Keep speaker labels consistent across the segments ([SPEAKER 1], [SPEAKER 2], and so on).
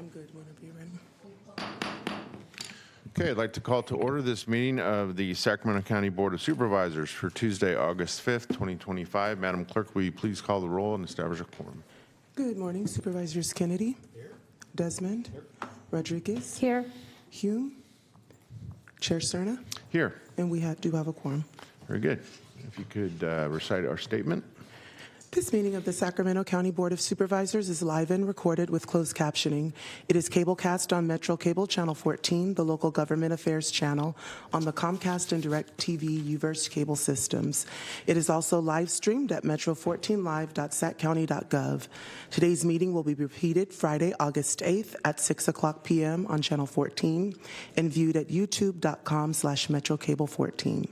[SPEAKER 1] I'm good whenever you're ready.
[SPEAKER 2] Okay, I'd like to call to order this meeting of the Sacramento County Board of Supervisors for Tuesday, August 5th, 2025. Madam Clerk, will you please call the roll and establish a quorum?
[SPEAKER 1] Good morning, Supervisors Kennedy. Here. Desmond. Here. Rodriguez.
[SPEAKER 3] Here.
[SPEAKER 1] Hume. Chair Cerna.
[SPEAKER 2] Here.
[SPEAKER 1] And we do have a quorum.
[SPEAKER 2] Very good. If you could recite our statement.
[SPEAKER 1] This meeting of the Sacramento County Board of Supervisors is live and recorded with closed captioning. It is cablecast on Metro Cable Channel 14, the local government affairs channel, on the Comcast and DirecTV U-verse cable systems. It is also live streamed at metro14live.saccounty.gov. Today's meeting will be repeated Friday, August 8th at 6 o'clock p.m. on Channel 14 and viewed at youtube.com/metrocable14.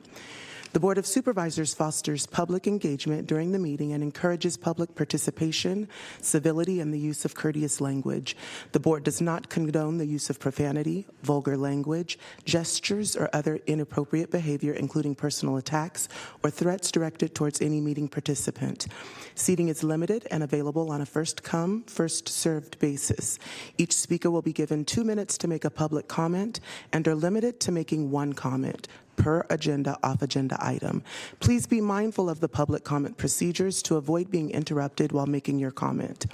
[SPEAKER 1] The Board of Supervisors fosters public engagement during the meeting and encourages public participation, civility, and the use of courteous language. The Board does not condone the use of profanity, vulgar language, gestures, or other inappropriate behavior, including personal attacks or threats directed towards any meeting participant. Seating is limited and available on a first-come, first-served basis. Each speaker will be given 2 minutes to make a public comment and are limited to making one comment per off-agenda item. Please be mindful of the public comment procedures to avoid being interrupted while making your comment.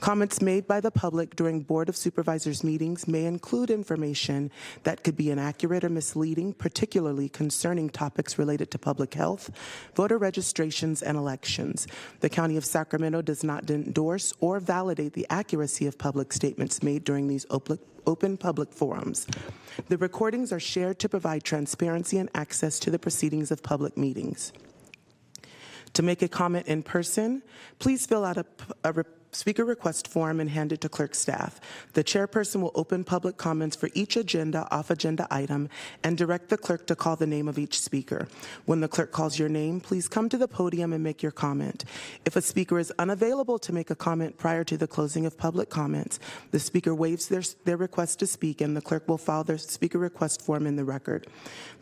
[SPEAKER 1] Comments made by the public during Board of Supervisors meetings may include information that could be inaccurate or misleading, particularly concerning topics related to public health, voter registrations, and elections. The County of Sacramento does not endorse or validate the accuracy of public statements made during these open public forums. The recordings are shared to provide transparency and access to the proceedings of public meetings. To make a comment in person, please fill out a speaker request form and hand it to clerk staff. The chairperson will open public comments for each off-agenda item and direct the clerk to call the name of each speaker. When the clerk calls your name, please come to the podium and make your comment. If a speaker is unavailable to make a comment prior to the closing of public comments, the speaker waives their request to speak and the clerk will file their speaker request form in the record.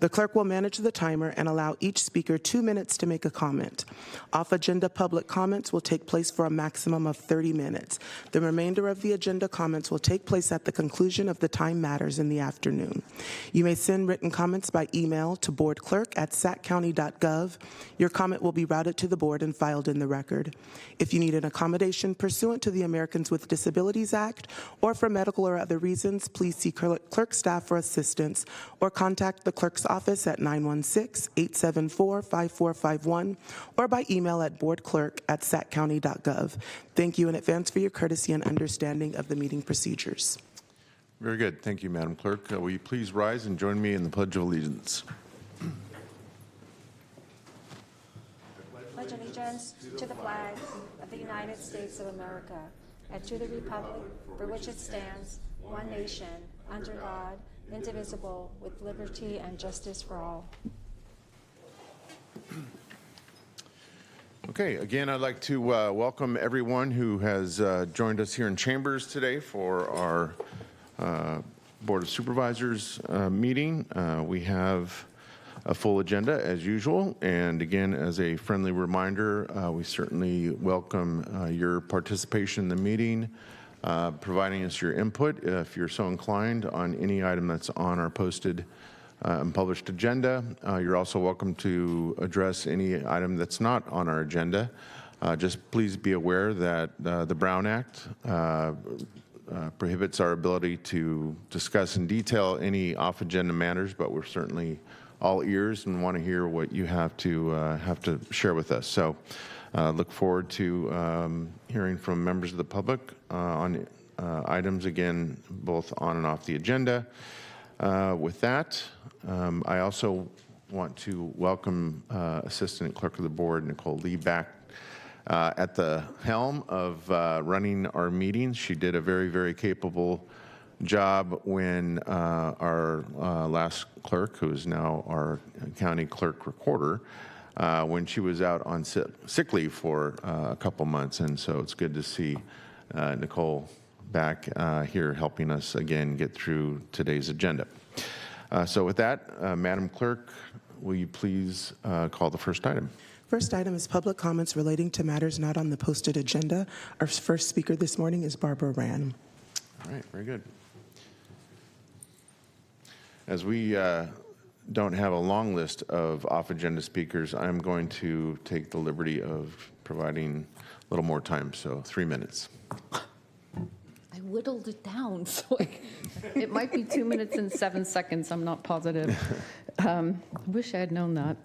[SPEAKER 1] The clerk will manage the timer and allow each speaker 2 minutes to make a comment. Off-agenda public comments will take place for a maximum of 30 minutes. The remainder of the agenda comments will take place at the conclusion of the time matters in the afternoon. You may send written comments by email to boardclerk@saccounty.gov. Your comment will be routed to the board and filed in the record. If you need an accommodation pursuant to the Americans with Disabilities Act or for medical or other reasons, please see clerk staff for assistance or contact the clerk's office at 916-874-5451 or by email at boardclerk@saccounty.gov. Thank you in advance for your courtesy and understanding of the meeting procedures.
[SPEAKER 2] Very good. Thank you, Madam Clerk. Will you please rise and join me in the Pledge of Allegiance?
[SPEAKER 3] Pledge allegiance to the flag of the United States of America and to the republic for which it stands, one nation, under God, indivisible, with liberty and justice for all.
[SPEAKER 2] Okay, again, I'd like to welcome everyone who has joined us here in Chambers today for our Board of Supervisors meeting. We have a full agenda as usual, and again, as a friendly reminder, we certainly welcome your participation in the meeting, providing us your input if you're so inclined on any item that's on our posted and published agenda. You're also welcome to address any item that's not on our agenda. Just please be aware that the Brown Act prohibits our ability to discuss in detail any off-agenda matters, but we're certainly all ears and want to hear what you have to share with us. So look forward to hearing from members of the public on items, again, both on and off the agenda. With that, I also want to welcome Assistant Clerk of the Board, Nicole Lee, back at the helm of running our meetings. She did a very, very capable job when our last clerk, who is now our county clerk recorder, when she was out on sick leave for a couple months. And so it's good to see Nicole back here helping us again get through today's agenda. So with that, Madam Clerk, will you please call the first item?
[SPEAKER 1] First item is public comments relating to matters not on the posted agenda. Our first speaker this morning is Barbara Rand.
[SPEAKER 2] All right, very good. As we don't have a long list of off-agenda speakers, I'm going to take the liberty of providing a little more time, so 3 minutes.
[SPEAKER 4] I whittled it down, so it might be 2 minutes and 7 seconds. I'm not positive. Wish I had known that.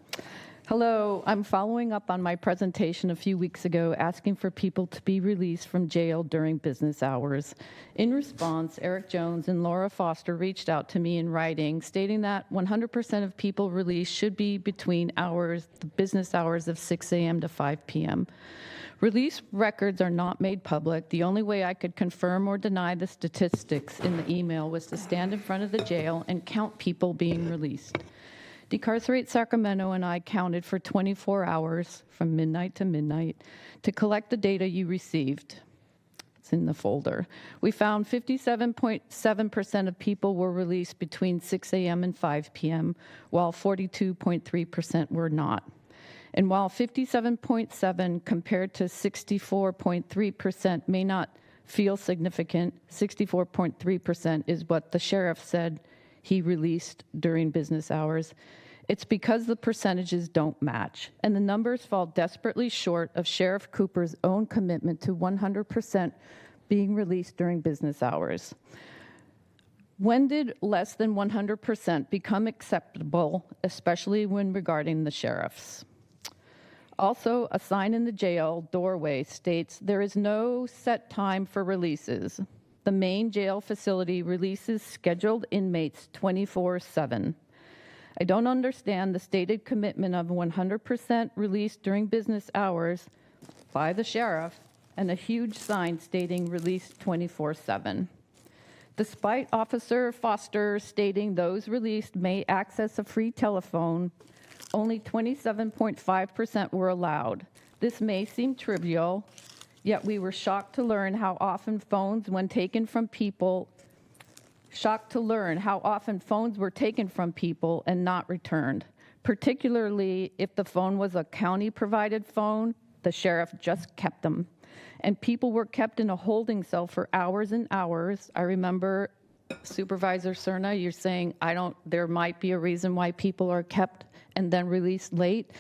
[SPEAKER 4] Hello, I'm following up on my presentation a few weeks ago asking for people to be released from jail during business hours. In response, Eric Jones and Laura Foster reached out to me in writing stating that 100% of people released should be between the business hours of 6 a.m. to 5 p.m. Release records are not made public. The only way I could confirm or deny the statistics in the email was to stand in front of the jail and count people being released. Decarcerate Sacramento and I counted for 24 hours from midnight to midnight to collect the data you received. It's in the folder. We found 57.7% of people were released between 6 a.m. and 5 p.m., while 42.3% were not. And while 57.7 compared to 64.3% may not feel significant, 64.3% is what the sheriff said he released during business hours. It's because the percentages don't match, and the numbers fall desperately short of Sheriff Cooper's own commitment to 100% being released during business hours. When did less than 100% become acceptable, especially when regarding the sheriffs? Also, a sign in the jail doorway states there is no set time for releases. The main jail facility releases scheduled inmates 24/7. I don't understand the stated commitment of 100% release during business hours by the sheriff and a huge sign stating release 24/7. Despite Officer Foster stating those released may access a free telephone, only 27.5% were allowed. This may seem trivial, yet we were shocked to learn how often phones were taken from people and not returned. Particularly if the phone was a county-provided phone, the sheriff just kept them. And people were kept in a holding cell for hours and hours. I remember Supervisor Cerna, you're saying, there might be a reason why people are kept and then released late.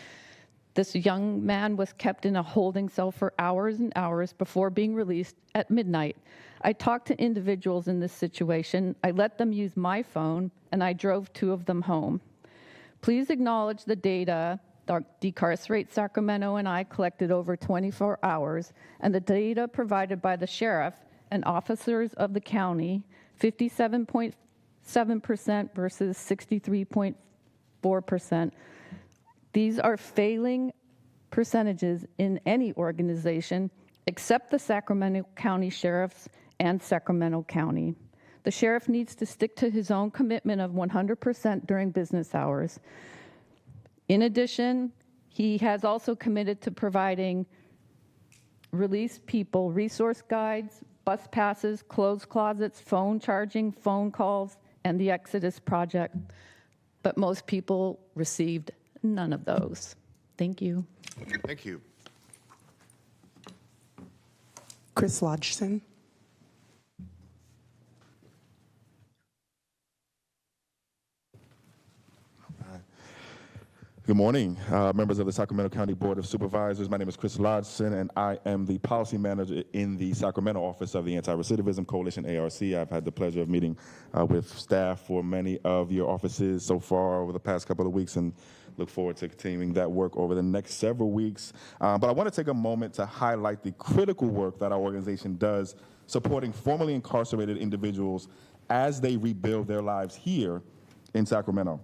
[SPEAKER 4] This young man was kept in a holding cell for hours and hours before being released at midnight. I talked to individuals in this situation. I let them use my phone, and I drove 2 of them home. Please acknowledge the data Decarcerate Sacramento and I collected over 24 hours, and the data provided by the sheriff and officers of the county, 57.7% versus 63.4%. These are failing percentages in any organization except the Sacramento County Sheriffs and Sacramento County. The sheriff needs to stick to his own commitment of 100% during business hours. In addition, he has also committed to providing released people resource guides, bus passes, clothes closets, phone charging, phone calls, and the Exodus Project. But most people received none of those. Thank you.
[SPEAKER 2] Thank you.
[SPEAKER 1] Chris Lodgson.
[SPEAKER 5] Good morning, members of the Sacramento County Board of Supervisors. My name is Chris Lodgson, and I am the policy manager in the Sacramento office of the Anti-Recidivism Coalition, ARC. I've had the pleasure of meeting with staff for many of your offices so far over the past couple of weeks, and look forward to continuing that work over the next several weeks. But I want to take a moment to highlight the critical work that our organization does supporting formerly incarcerated individuals as they rebuild their lives here in Sacramento.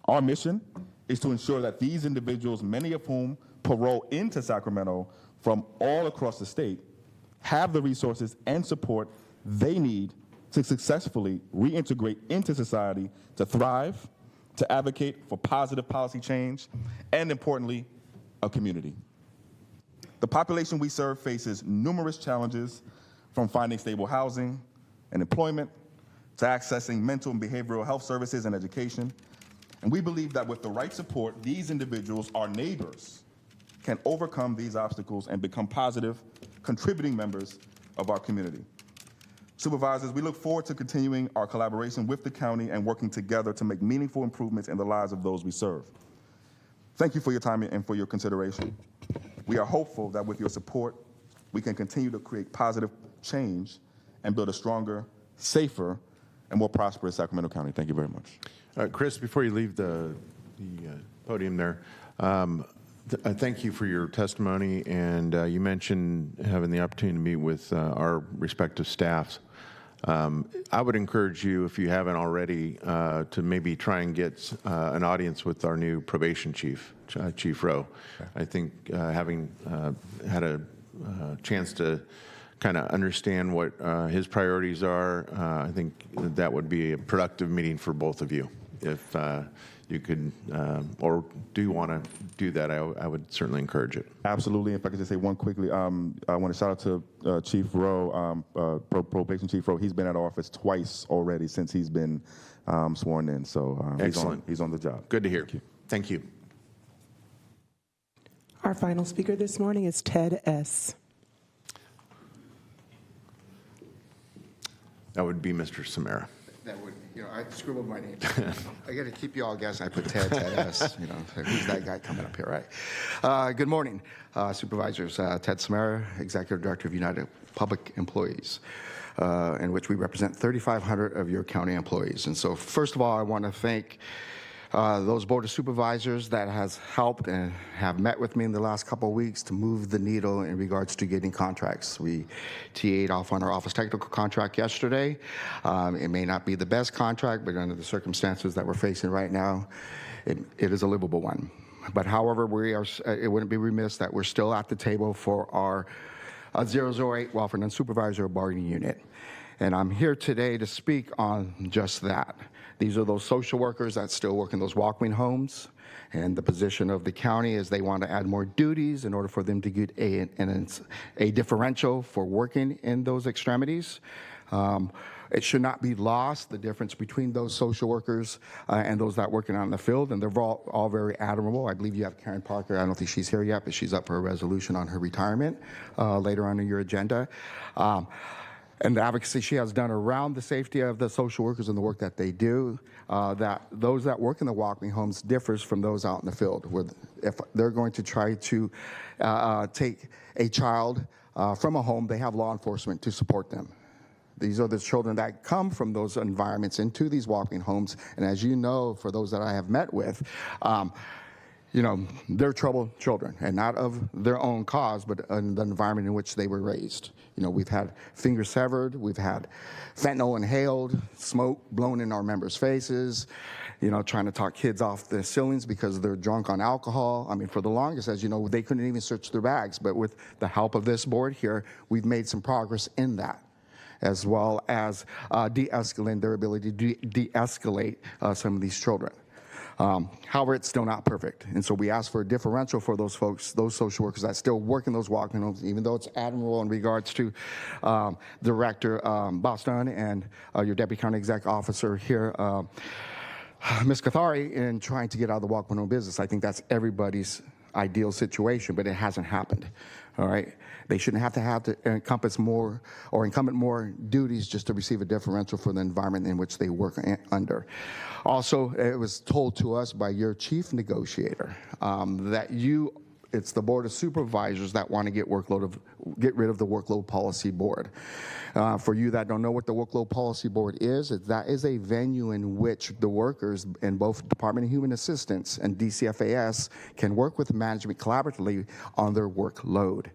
[SPEAKER 5] Our mission is to ensure that these individuals, many of whom parole into Sacramento from all across the state, have the resources and support they need to successfully reintegrate into society, to thrive, to advocate for positive policy change, and importantly, a community. The population we serve faces numerous challenges, from finding stable housing and employment to accessing mental and behavioral health services and education. And we believe that with the right support, these individuals, our neighbors, can overcome these obstacles and become positive, contributing members of our community. Supervisors, we look forward to continuing our collaboration with the county and working together to make meaningful improvements in the lives of those we serve. Thank you for your time and for your consideration. We are hopeful that with your support, we can continue to create positive change and build a stronger, safer, and more prosperous Sacramento County. Thank you very much.
[SPEAKER 2] Chris, before you leave the podium there, thank you for your testimony, and you mentioned having the opportunity to meet with our respective staffs. I would encourage you, if you haven't already, to maybe try and get an audience with our new probation chief, Chief Rowe. Okay. I think having had a chance to kind of understand what his priorities are, I think that would be a productive meeting for both of you. If you could, or do want to do that, I would certainly encourage it.
[SPEAKER 5] Absolutely. If I could just say one quickly, I want to shout out to Chief Rowe, Probation Chief Rowe. He's been at our office twice already since he's been sworn in. So
[SPEAKER 2] excellent.
[SPEAKER 5] He's on the job.
[SPEAKER 2] Good to hear. Thank you.
[SPEAKER 1] Our final speaker this morning is Ted S.
[SPEAKER 2] That would be Mr. Samara.
[SPEAKER 6] That would, I scribbled my name. I got to keep you all guessing. I put Ted S. Who's that guy coming up here, right? Good morning, Supervisors. Ted Samara, Executive Director of United Public Employees, in which we represent 3,500 of your county employees. And so, first of all, I want to thank those Board of Supervisors that has helped and have met with me in the last couple of weeks to move the needle in regards to getting contracts. We TA'd off on our office technical contract yesterday. It may not be the best contract, but under the circumstances that we're facing right now, it is a livable one. But however, it wouldn't be remiss that we're still at the table for our 008 Welfare and Supervisor Bargaining Unit. And I'm here today to speak on just that. These are those social workers that still work in those walk-in homes, and the position of the county is they want to add more duties in order for them to get a differential for working in those extremities. It should not be lost, the difference between those social workers and those that working out in the field, and they're all very admirable. I believe you have Karen Parker. I don't think she's here yet, but she's up for a resolution on her retirement later on in your agenda. And the advocacy she has done around the safety of the social workers and the work that they do, that those that work in the walk-in homes differs from those out in the field. Where if they're going to try to take a child from a home, they have law enforcement to support them. These are the children that come from those environments into these walk-in homes. And as you know, for those that I have met with, they're troubled children, and not of their own cause, but in the environment in which they were raised. We've had fingers severed, we've had fentanyl inhaled, smoke blown in our members' faces, trying to talk kids off the ceilings because they're drunk on alcohol. I mean, for the longest, as you know, they couldn't even search their bags. But with the help of this board here, we've made some progress in that, as well as de-escalating their ability to de-escalate some of these children. However, it's still not perfect. And so we ask for a differential for those folks, those social workers that still work in those walk-in homes, even though it's admirable in regards to Director Boston and your Deputy County Exec Officer here, Ms. Kathari, in trying to get out of the walk-in home business. I think that's everybody's ideal situation, but it hasn't happened. All right? They shouldn't have to encompass more or incumbent more duties just to receive a differential for the environment in which they work under. Also, it was told to us by your chief negotiator that it's the Board of Supervisors that want to get rid of the Workload Policy Board. For you that don't know what the Workload Policy Board is, that is a venue in which the workers in both Department of Human Assistance and DCFAS can work with management collaboratively on their workload,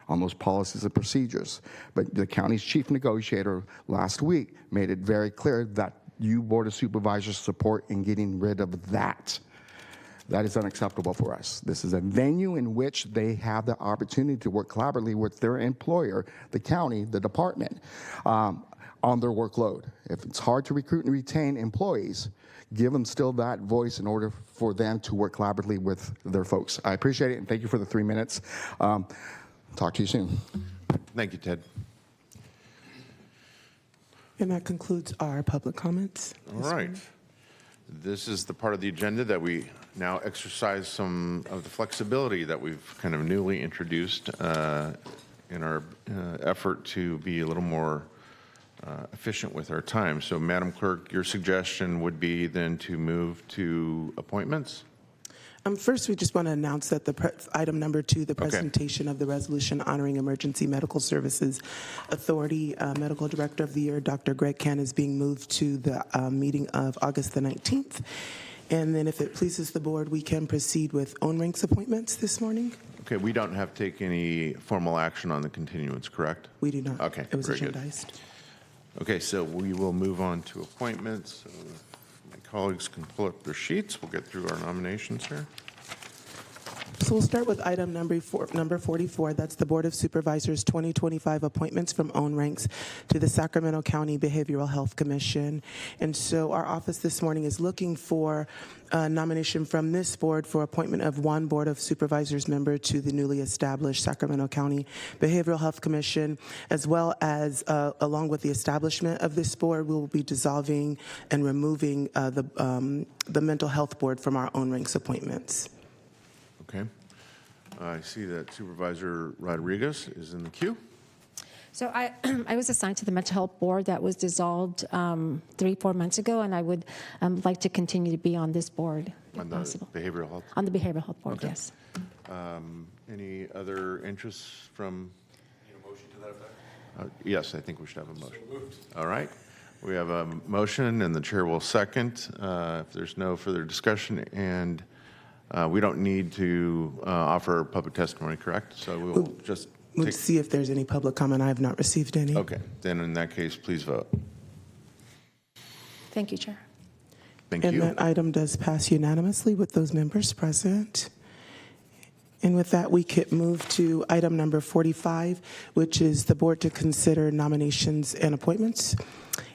[SPEAKER 6] on those policies and procedures. But the county's chief negotiator last week made it very clear that you Board of Supervisors support in getting rid of that. That is unacceptable for us. This is a venue in which they have the opportunity to work collaboratively with their employer, the county, the department, on their workload. If it's hard to recruit and retain employees, give them still that voice in order for them to work collaboratively with their folks. I appreciate it, and thank you for the 3 minutes. Talk to you soon.
[SPEAKER 2] Thank you, Ted.
[SPEAKER 1] And that concludes our public comments.
[SPEAKER 2] All right. This is the part of the agenda that we now exercise some of the flexibility that we've kind of newly introduced in our effort to be a little more efficient with our time. So, Madam Clerk, your suggestion would be then to move to appointments?
[SPEAKER 1] First, we just want to announce that item number 2, the presentation of the resolution honoring Emergency Medical Services Authority Medical Director of the Year, Dr. Greg Can, is being moved to the meeting of August the 19th. And then if it pleases the board, we can proceed with own ranks appointments this morning.
[SPEAKER 2] Okay, we don't have to take any formal action on the continuance, correct?
[SPEAKER 1] We do not.
[SPEAKER 2] Okay,
[SPEAKER 1] It was
[SPEAKER 2] very good.
[SPEAKER 1] agendized.
[SPEAKER 2] Okay, so we will move on to appointments. So if my colleagues can pull up their sheets, we'll get through our nominations here.
[SPEAKER 1] So we'll start with item number 44. That's the Board of Supervisors 2025 appointments from own ranks to the Sacramento County Behavioral Health Commission. And so our office this morning is looking for a nomination from this board for appointment of one Board of Supervisors member to the newly established Sacramento County Behavioral Health Commission, as well as along with the establishment of this board, we will be dissolving and removing the mental health board from our own ranks appointments.
[SPEAKER 2] Okay. I see that Supervisor Rodriguez is in the queue.
[SPEAKER 3] So I was assigned to the Mental Health Board that was dissolved 3-4 months ago, and I would like to continue to be on this board, if
[SPEAKER 2] On the
[SPEAKER 3] possible.
[SPEAKER 2] Behavioral Health.
[SPEAKER 3] On the Behavioral Health Board,
[SPEAKER 2] Okay.
[SPEAKER 3] yes.
[SPEAKER 2] Any other interests from? Need a motion to that effect? Yes, I think we should have a motion. So moved. All right. We have a motion, and the chair will second. If there's no further discussion, and we don't need to offer public testimony, correct? So we'll just
[SPEAKER 1] We'll
[SPEAKER 2] take.
[SPEAKER 1] see if there's any public comment. I have not received any.
[SPEAKER 2] Okay. Then in that case, please vote.
[SPEAKER 3] Thank you, Chair.
[SPEAKER 2] Thank
[SPEAKER 1] And
[SPEAKER 2] you.
[SPEAKER 1] that item does pass unanimously with those members present. And with that, we could move to item number 45, which is the board to consider nominations and appointments.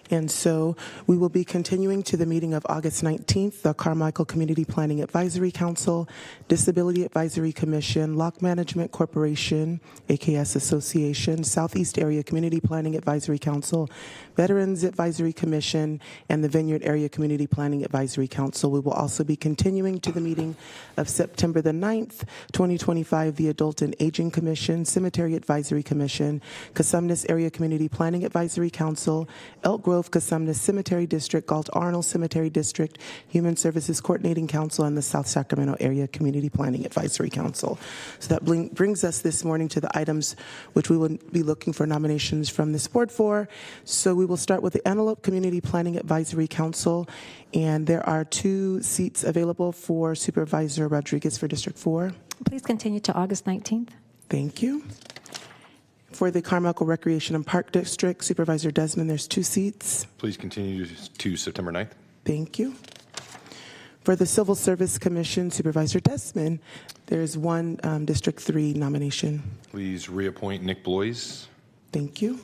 [SPEAKER 1] And so we will be continuing to the meeting of August 19th, the Carmichael Community Planning Advisory Council, Disability Advisory Commission, Lock Management Corporation, AKS Association, Southeast Area Community Planning Advisory Council, Veterans Advisory Commission, and the Vineyard Area Community Planning Advisory Council. We will also be continuing to the meeting of September the 9th, 2025, the Adult and Aging Commission, Cemetery Advisory Commission, Cosumnes Area Community Planning Advisory Council, Elk Grove Cosumnes Cemetery District, Galt Arnold Cemetery District, Human Services Coordinating Council, and the South Sacramento Area Community Planning Advisory Council. So that brings us this morning to the items which we will be looking for nominations from this board for. So we will start with the Antelope Community Planning Advisory Council, and there are 2 seats available for Supervisor Rodriguez for District 4.
[SPEAKER 3] Please continue to August 19th.
[SPEAKER 1] Thank you. For the Carmichael Recreation and Park District, Supervisor Desmond, there's 2 seats.
[SPEAKER 7] Please continue to September 9th.
[SPEAKER 1] Thank you. For the Civil Service Commission, Supervisor Desmond, there's 1 District 3 nomination.
[SPEAKER 7] Please reappoint Nick Blois.
[SPEAKER 1] Thank you.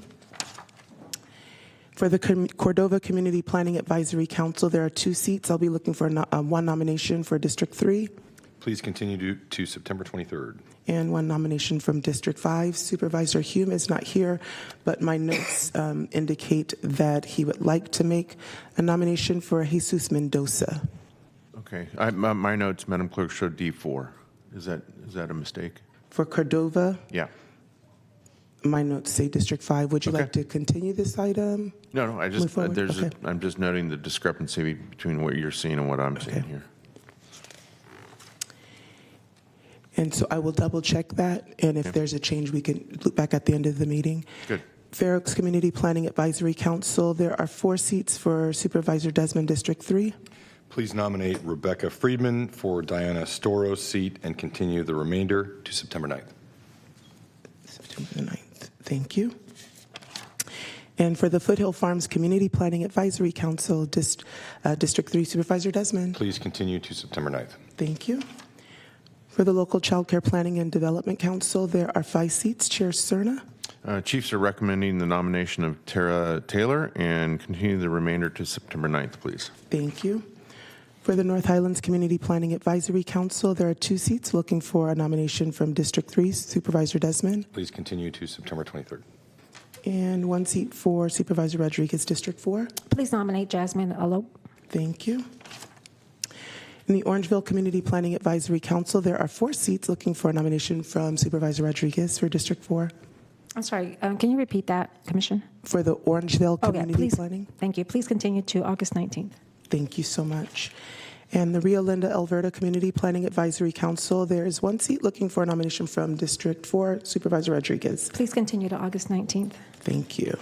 [SPEAKER 1] For the Cordova Community Planning Advisory Council, there are 2 seats. I'll be looking for 1 nomination for District 3
[SPEAKER 7] Please continue to September 23rd.
[SPEAKER 1] and 1 nomination from District 5. Supervisor Hume is not here, but my notes indicate that he would like to make a nomination for Jesus Mendoza.
[SPEAKER 2] Okay. My notes, Madam Clerk, show D4. Is that a mistake?
[SPEAKER 1] For Cordova,
[SPEAKER 2] Yeah.
[SPEAKER 1] my notes say District 5. Would you
[SPEAKER 2] Okay.
[SPEAKER 1] like to continue this item?
[SPEAKER 2] No, I
[SPEAKER 1] Move
[SPEAKER 2] just
[SPEAKER 1] forward? Okay.
[SPEAKER 2] I'm just noting the discrepancy between what you're seeing and what I'm seeing
[SPEAKER 1] Okay.
[SPEAKER 2] here.
[SPEAKER 1] And so I will double check that, and if there's a change, we can look back at the end of the meeting.
[SPEAKER 2] Good.
[SPEAKER 1] Fair Oaks Community Planning Advisory Council, there are 4 seats for Supervisor Desmond, District 3.
[SPEAKER 7] Please nominate Rebecca Friedman for Diana Storo's seat and continue the remainder to September 9th.
[SPEAKER 1] September the 9th. Thank you. And for the Foothill Farms Community Planning Advisory Council, District 3, Supervisor Desmond.
[SPEAKER 7] Please continue to September 9th.
[SPEAKER 1] Thank you. For the Local Child Care Planning and Development Council, there are 5 seats. Chair Cerna.
[SPEAKER 2] Chiefs are recommending the nomination of Tara Taylor and continue the remainder to September 9th, please.
[SPEAKER 1] Thank you. For the North Highlands Community Planning Advisory Council, there are 2 seats looking for a nomination from District 3, Supervisor Desmond,
[SPEAKER 7] Please continue to September 23rd.
[SPEAKER 1] and 1 seat for Supervisor Rodriguez, District 4.
[SPEAKER 3] Please nominate Jasmine Alope.
[SPEAKER 1] Thank you. In the Orangeville Community Planning Advisory Council, there are 4 seats looking for a nomination from Supervisor Rodriguez for District 4.
[SPEAKER 3] I'm sorry, can you repeat that, Commissioner?
[SPEAKER 1] For the Orangeville
[SPEAKER 3] Oh, yeah,
[SPEAKER 1] Community
[SPEAKER 3] please.
[SPEAKER 1] Planning?
[SPEAKER 3] Thank you. Please continue to August 19th.
[SPEAKER 1] Thank you so much. And the Rio Linda Alberta Community Planning Advisory Council, there is one seat looking for a nomination from District 4, Supervisor Rodriguez.
[SPEAKER 3] Please continue to August 19th.
[SPEAKER 1] Thank you.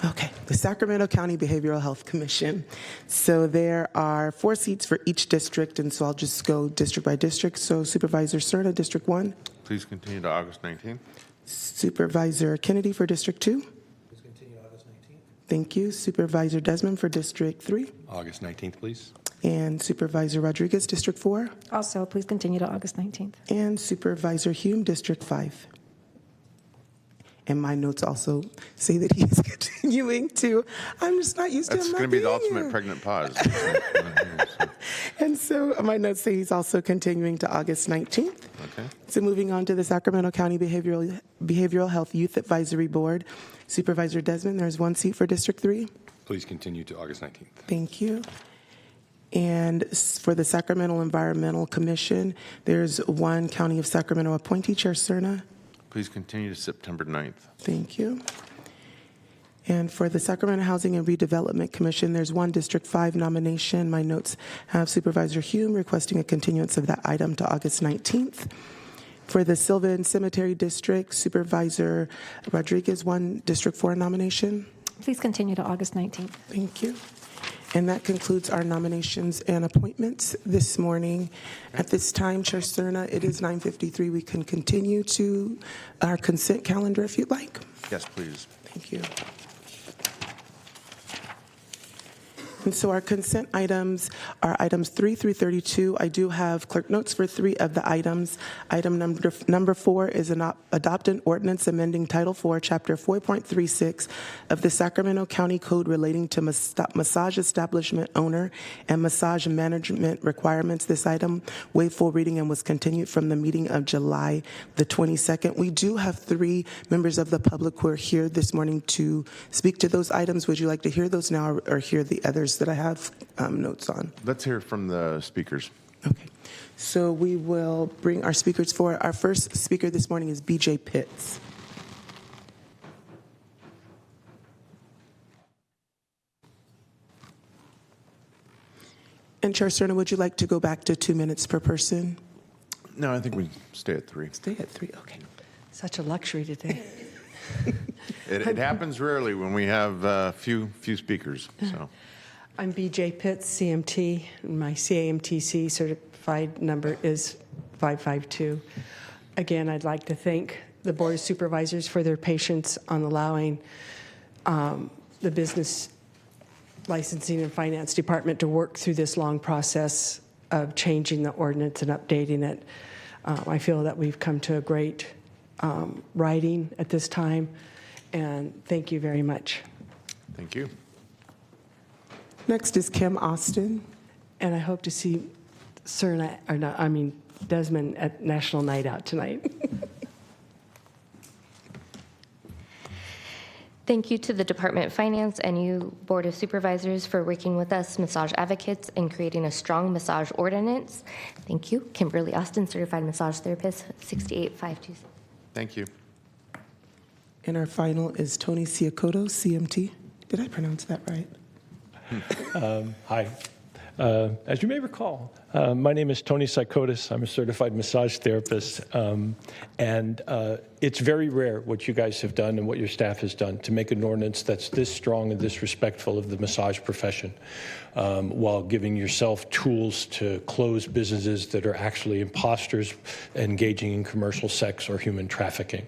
[SPEAKER 1] Okay, the Sacramento County Behavioral Health Commission. So there are 4 seats for each district, and so I'll just go district by district. So Supervisor Cerna, District 1.
[SPEAKER 2] Please continue to August 19th.
[SPEAKER 1] Supervisor Kennedy for District 2.
[SPEAKER 8] Please continue August 19th.
[SPEAKER 1] Thank you. Supervisor Desmond for District 3.
[SPEAKER 7] August 19th, please.
[SPEAKER 1] And Supervisor Rodriguez, District 4.
[SPEAKER 3] Also, please continue to August 19th.
[SPEAKER 1] And Supervisor Hume, District 5. And my notes also say that he is continuing to, I'm just not used to
[SPEAKER 2] That's
[SPEAKER 1] him not
[SPEAKER 2] going to be the
[SPEAKER 1] being
[SPEAKER 2] ultimate
[SPEAKER 1] here.
[SPEAKER 2] pregnant pause.
[SPEAKER 1] And so my notes say he's also continuing to August 19th.
[SPEAKER 2] Okay.
[SPEAKER 1] So moving on to the Sacramento County Behavioral Health Youth Advisory Board. Supervisor Desmond, there's 1 seat for District 3.
[SPEAKER 7] Please continue to August 19th.
[SPEAKER 1] Thank you. And for the Sacramento Environmental Commission, there's 1 County of Sacramento appointee, Chair Cerna.
[SPEAKER 2] Please continue to September 9th.
[SPEAKER 1] Thank you. And for the Sacramento Housing and Redevelopment Commission, there's 1 District 5 nomination. My notes have Supervisor Hume requesting a continuance of that item to August 19th. For the Sylvan Cemetery District, Supervisor Rodriguez, 1 District 4 nomination.
[SPEAKER 3] Please continue to August 19th.
[SPEAKER 1] Thank you. And that concludes our nominations and appointments this morning. At this time, Chair Cerna, it is 9:53. We can continue to our consent calendar if you'd like.
[SPEAKER 2] Yes, please.
[SPEAKER 1] Thank you. And so our consent items are items 3 through 32. I do have clerk notes for 3 of the items. Item number 4 is adopt an ordinance amending Title 4, Chapter 4.36 of the Sacramento County Code relating to massage establishment owner and massage management requirements. This item waived full reading and was continued from the meeting of July the 22nd. We do have 3 members of the public who are here this morning to speak to those items. Would you like to hear those now or hear the others that I have notes on?
[SPEAKER 2] Let's hear from the speakers.
[SPEAKER 1] Okay. So we will bring our speakers forward. Our first speaker this morning is BJ Pitts. And Chair Cerna, would you like to go back to 2 minutes per person?
[SPEAKER 2] No, I think we stay at 3.
[SPEAKER 1] Stay at 3, okay.
[SPEAKER 9] Such a luxury today.
[SPEAKER 2] It happens rarely when we have few speakers. So,
[SPEAKER 9] I'm BJ Pitts, CMT. And my CAMTC certified number is 552. Again, I'd like to thank the Board of Supervisors for their patience on allowing the Business Licensing and Finance Department to work through this long process of changing the ordinance and updating it. I feel that we've come to a great writing at this time, and thank you very much.
[SPEAKER 2] thank you.
[SPEAKER 1] Next is Kim Austin.
[SPEAKER 9] And I hope to see Desmond at National Night Out tonight.
[SPEAKER 10] Thank you to the Department of Finance and you, Board of Supervisors, for working with us, massage advocates, in creating a strong massage ordinance. Thank you. Kimberly Austin, Certified Massage Therapist, 68526.
[SPEAKER 2] Thank you.
[SPEAKER 1] And our final is Tony Siakoto, CMT. Did I pronounce that right?
[SPEAKER 11] Hi. As you may recall, my name is Tony Psychotis. I'm a certified massage therapist, and it's very rare what you guys have done and what your staff has done to make an ordinance that's this strong and this respectful of the massage profession, while giving yourself tools to close businesses that are actually imposters engaging in commercial sex or human trafficking.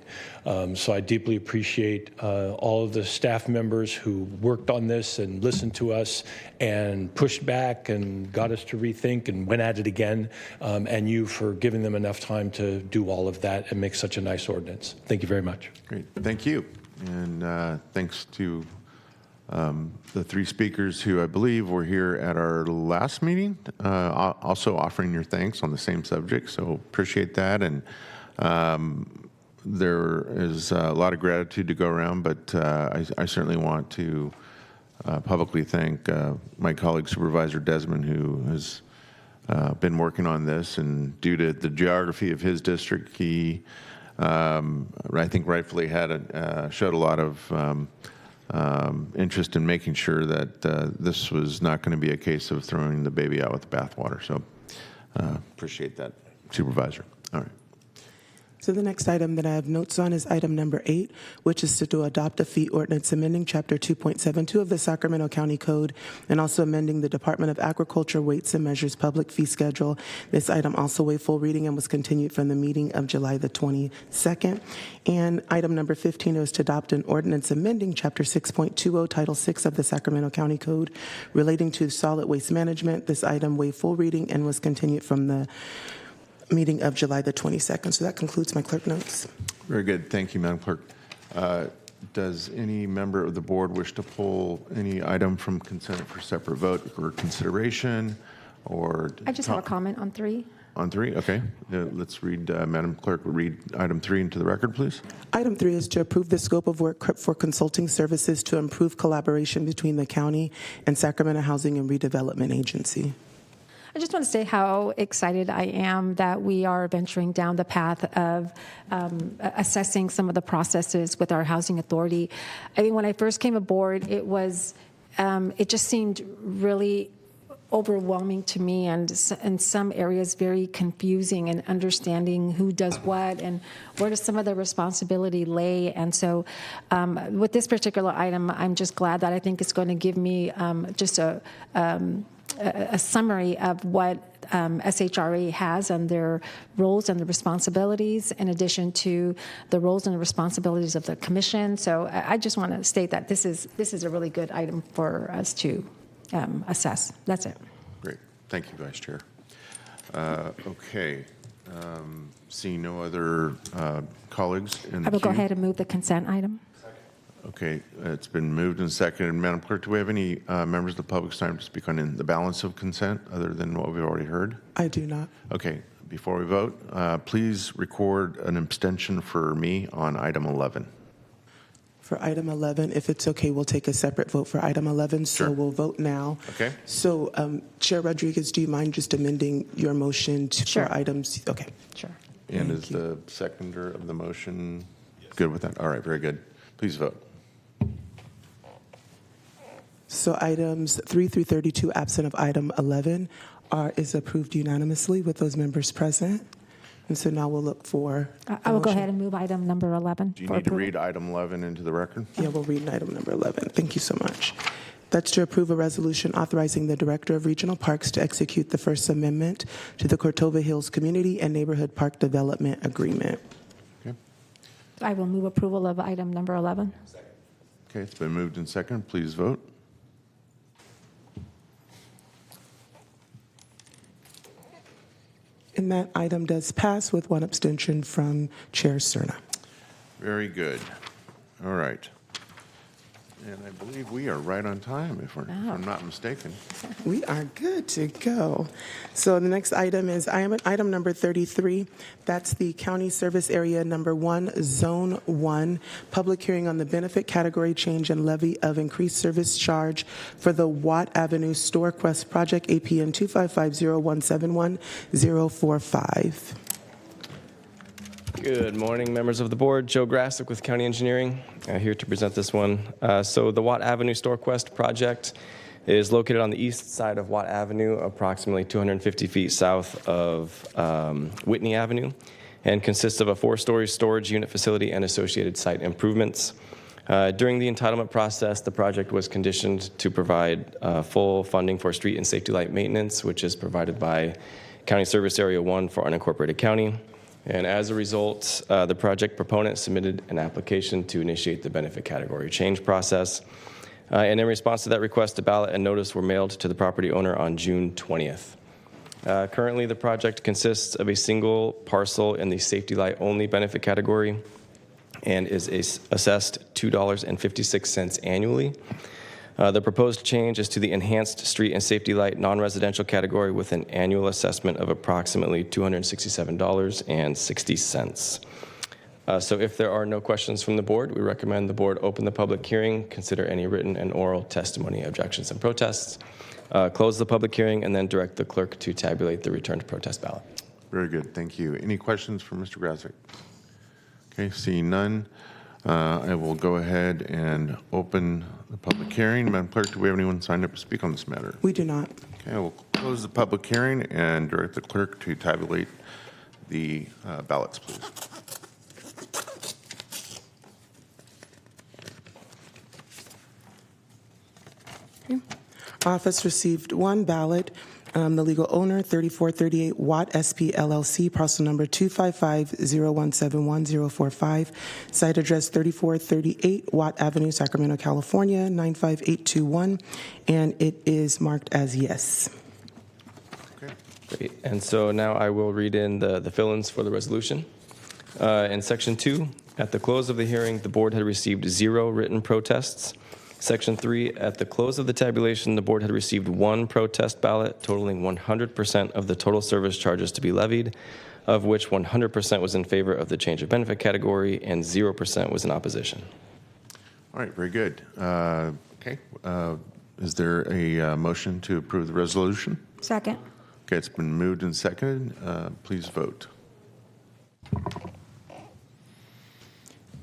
[SPEAKER 11] So I deeply appreciate all of the staff members who worked on this and listened to us and pushed back and got us to rethink and went at it again, and you for giving them enough time to do all of that and make such a nice ordinance. Thank you very much.
[SPEAKER 2] Great. Thank you. And thanks to the 3 speakers who I believe were here at our last meeting, also offering your thanks on the same subject. So appreciate that. And there is a lot of gratitude to go around, but I certainly want to publicly thank my colleague Supervisor Desmond, who has been working on this, and due to the geography of his district, he I think rightfully showed a lot of interest in making sure that this was not going to be a case of throwing the baby out with the bathwater. So appreciate that, Supervisor. All right.
[SPEAKER 1] So the next item that I have notes on is item number 8, which is to adopt a fee ordinance amending Chapter 2.72 of the Sacramento County Code and also amending the Department of Agriculture Weights and Measures public fee schedule. This item also waived full reading and was continued from the meeting of July the 22nd. And item number 15 is to adopt an ordinance amending Chapter 6.20, Title 6 of the Sacramento County Code relating to solid waste management. This item waived full reading and was continued from the meeting of July the 22nd. So that concludes my clerk notes.
[SPEAKER 2] Very good. Thank you, Madam Clerk. Does any member of the board wish to pull any item from consent for separate vote or consideration? Or
[SPEAKER 3] I just have a comment on 3.
[SPEAKER 2] On 3? Okay. Let's read, Madam Clerk, read item 3 into the record, please.
[SPEAKER 1] Item 3 is to approve the scope of work for consulting services to improve collaboration between the county and Sacramento Housing and Redevelopment Agency.
[SPEAKER 3] I just want to say how excited I am that we are venturing down the path of assessing some of the processes with our housing authority. I think when I first came aboard, it just seemed really overwhelming to me, and in some areas very confusing in understanding who does what and where does some of the responsibility lay. And so with this particular item, I'm just glad that I think it's going to give me just a summary of what SHRA has and their roles and the responsibilities, in addition to the roles and the responsibilities of the commission. So I just want to state that this is a really good item for us to assess. That's it.
[SPEAKER 2] Great. Thank you, Vice Chair. Okay. Seeing no other colleagues in the
[SPEAKER 3] I will go
[SPEAKER 2] queue.
[SPEAKER 3] ahead and move the consent item.
[SPEAKER 2] Okay, it's been moved and seconded. Madam Clerk, do we have any members of the public time to speak on the balance of consent other than what we've already heard?
[SPEAKER 1] I do not.
[SPEAKER 2] Okay, before we vote, please record an abstention for me on item 11.
[SPEAKER 1] For item 11, if it's okay, we'll take a separate vote for item 11, so
[SPEAKER 2] Sure.
[SPEAKER 1] we'll vote now.
[SPEAKER 2] Okay.
[SPEAKER 1] So, Chair Rodriguez, do you mind just amending your motion
[SPEAKER 3] Sure.
[SPEAKER 1] for items? Okay.
[SPEAKER 3] Sure.
[SPEAKER 2] And is the seconder of the motion good with that? All right, very good. Please vote.
[SPEAKER 1] So items 3 through 32, absent of item 11, is approved unanimously with those members present. And so now we'll look for
[SPEAKER 3] I will go
[SPEAKER 1] motion.
[SPEAKER 3] ahead and move item number 11.
[SPEAKER 2] Do you
[SPEAKER 3] for
[SPEAKER 2] need to
[SPEAKER 3] approval.
[SPEAKER 2] read item 11 into the record?
[SPEAKER 1] Yeah, we'll read item number 11. Thank you so much. That's to approve a resolution authorizing the Director of Regional Parks to execute the First Amendment to the Cordova Hills Community and Neighborhood Park Development Agreement.
[SPEAKER 2] Okay.
[SPEAKER 3] I will move approval of item number 11.
[SPEAKER 2] Okay, it's been moved and seconded. Please vote.
[SPEAKER 1] And that item does pass with one abstention from Chair Cerna.
[SPEAKER 2] Very good. All right. And I believe we are right on time, if I'm not mistaken.
[SPEAKER 1] We are good to go. So the next item is item number 33. That's the County Service Area Number 1, Zone 1, public hearing on the benefit category change and levy of increased service charge for the Watt Avenue Store Quest Project, APN 2550171-045.
[SPEAKER 12] Good morning, members of the board. Joe Grassick with County Engineering, here to present this one. So the Watt Avenue Store Quest project is located on the east side of Watt Avenue, approximately 250 feet south of Whitney Avenue, and consists of a 4-story storage unit facility and associated site improvements. During the entitlement process, the project was conditioned to provide full funding for street and safety light maintenance, which is provided by County Service Area 1 for unincorporated county. And as a result, the project proponent submitted an application to initiate the benefit category change process. And in response to that request, a ballot and notice were mailed to the property owner on June 20th. Currently, the project consists of a single parcel in the safety light only benefit category and is assessed $2.56 annually. The proposed change is to the enhanced street and safety light non-residential category with an annual assessment of approximately $267.60. So if there are no questions from the board, we recommend the board open the public hearing, consider any written and oral testimony, objections, and protests, close the public hearing, and then direct the clerk to tabulate the returned protest ballot.
[SPEAKER 2] Very good. Thank you. Any questions for Mr. Grassick? Okay, seeing none, I will go ahead and open the public hearing. Madam Clerk, do we have anyone signed up to speak on this matter?
[SPEAKER 1] We do not.
[SPEAKER 2] Okay, I will close the public hearing and direct the clerk to tabulate the ballots, please.
[SPEAKER 1] Office received one ballot. The legal owner, 3438 Watt SP LLC, parcel number 255-0171045, site address 3438 Watt Avenue, Sacramento, California, 95821, and it is marked as yes.
[SPEAKER 2] Okay.
[SPEAKER 12] Great. And so now I will read in the fill-ins for the resolution. In Section 2, at the close of the hearing, the board had received 0 written protests. Section 3, at the close of the tabulation, the board had received 1 protest ballot totaling 100% of the total service charges to be levied, of which 100% was in favor of the change of benefit category and 0% was in opposition.
[SPEAKER 2] All right, very good. Okay, is there a motion to approve the resolution?
[SPEAKER 3] Second.
[SPEAKER 2] Okay, it's been moved and seconded. Please vote.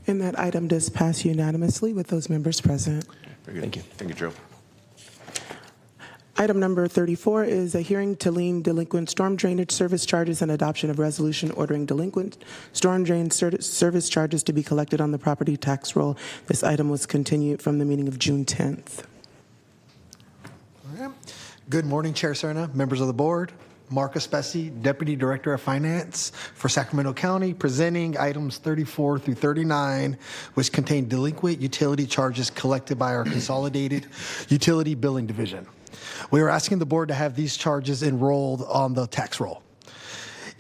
[SPEAKER 1] And that item does pass unanimously with those members present.
[SPEAKER 2] Very good.
[SPEAKER 12] Thank you.
[SPEAKER 2] Thank you, Joe.
[SPEAKER 1] Item number 34 is a hearing to lien delinquent storm drainage service charges and adoption of resolution ordering delinquent storm drain service charges to be collected on the property tax roll. This item was continued from the meeting of June 10th.
[SPEAKER 8] All right. Good morning, Chair Serna, members of the board. Mark Espesi, Deputy Director of Finance for Sacramento County, presenting items 34 through 39, which contain delinquent utility charges collected by our Consolidated Utility Billing Division. We are asking the board to have these charges enrolled on the tax roll.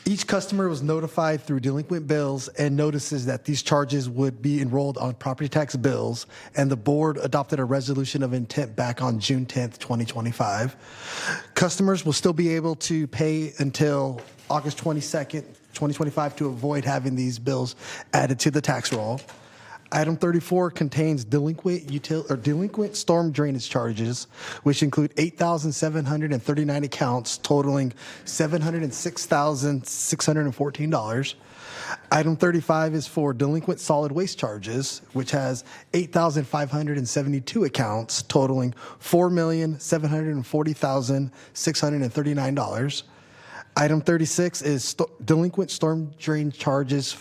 [SPEAKER 8] Each customer was notified through delinquent bills and notices that these charges would be enrolled on property tax bills, and the board adopted a resolution of intent back on June 10th, 2025. Customers will still be able to pay until August 22nd, 2025 to avoid having these bills added to the tax roll. Item 34 contains delinquent storm drainage charges, which include 8,739 accounts totaling $706,614. Item 35 is for delinquent solid waste charges, which has 8,572 accounts totaling $4,740,639. Item 36 is delinquent storm drain charges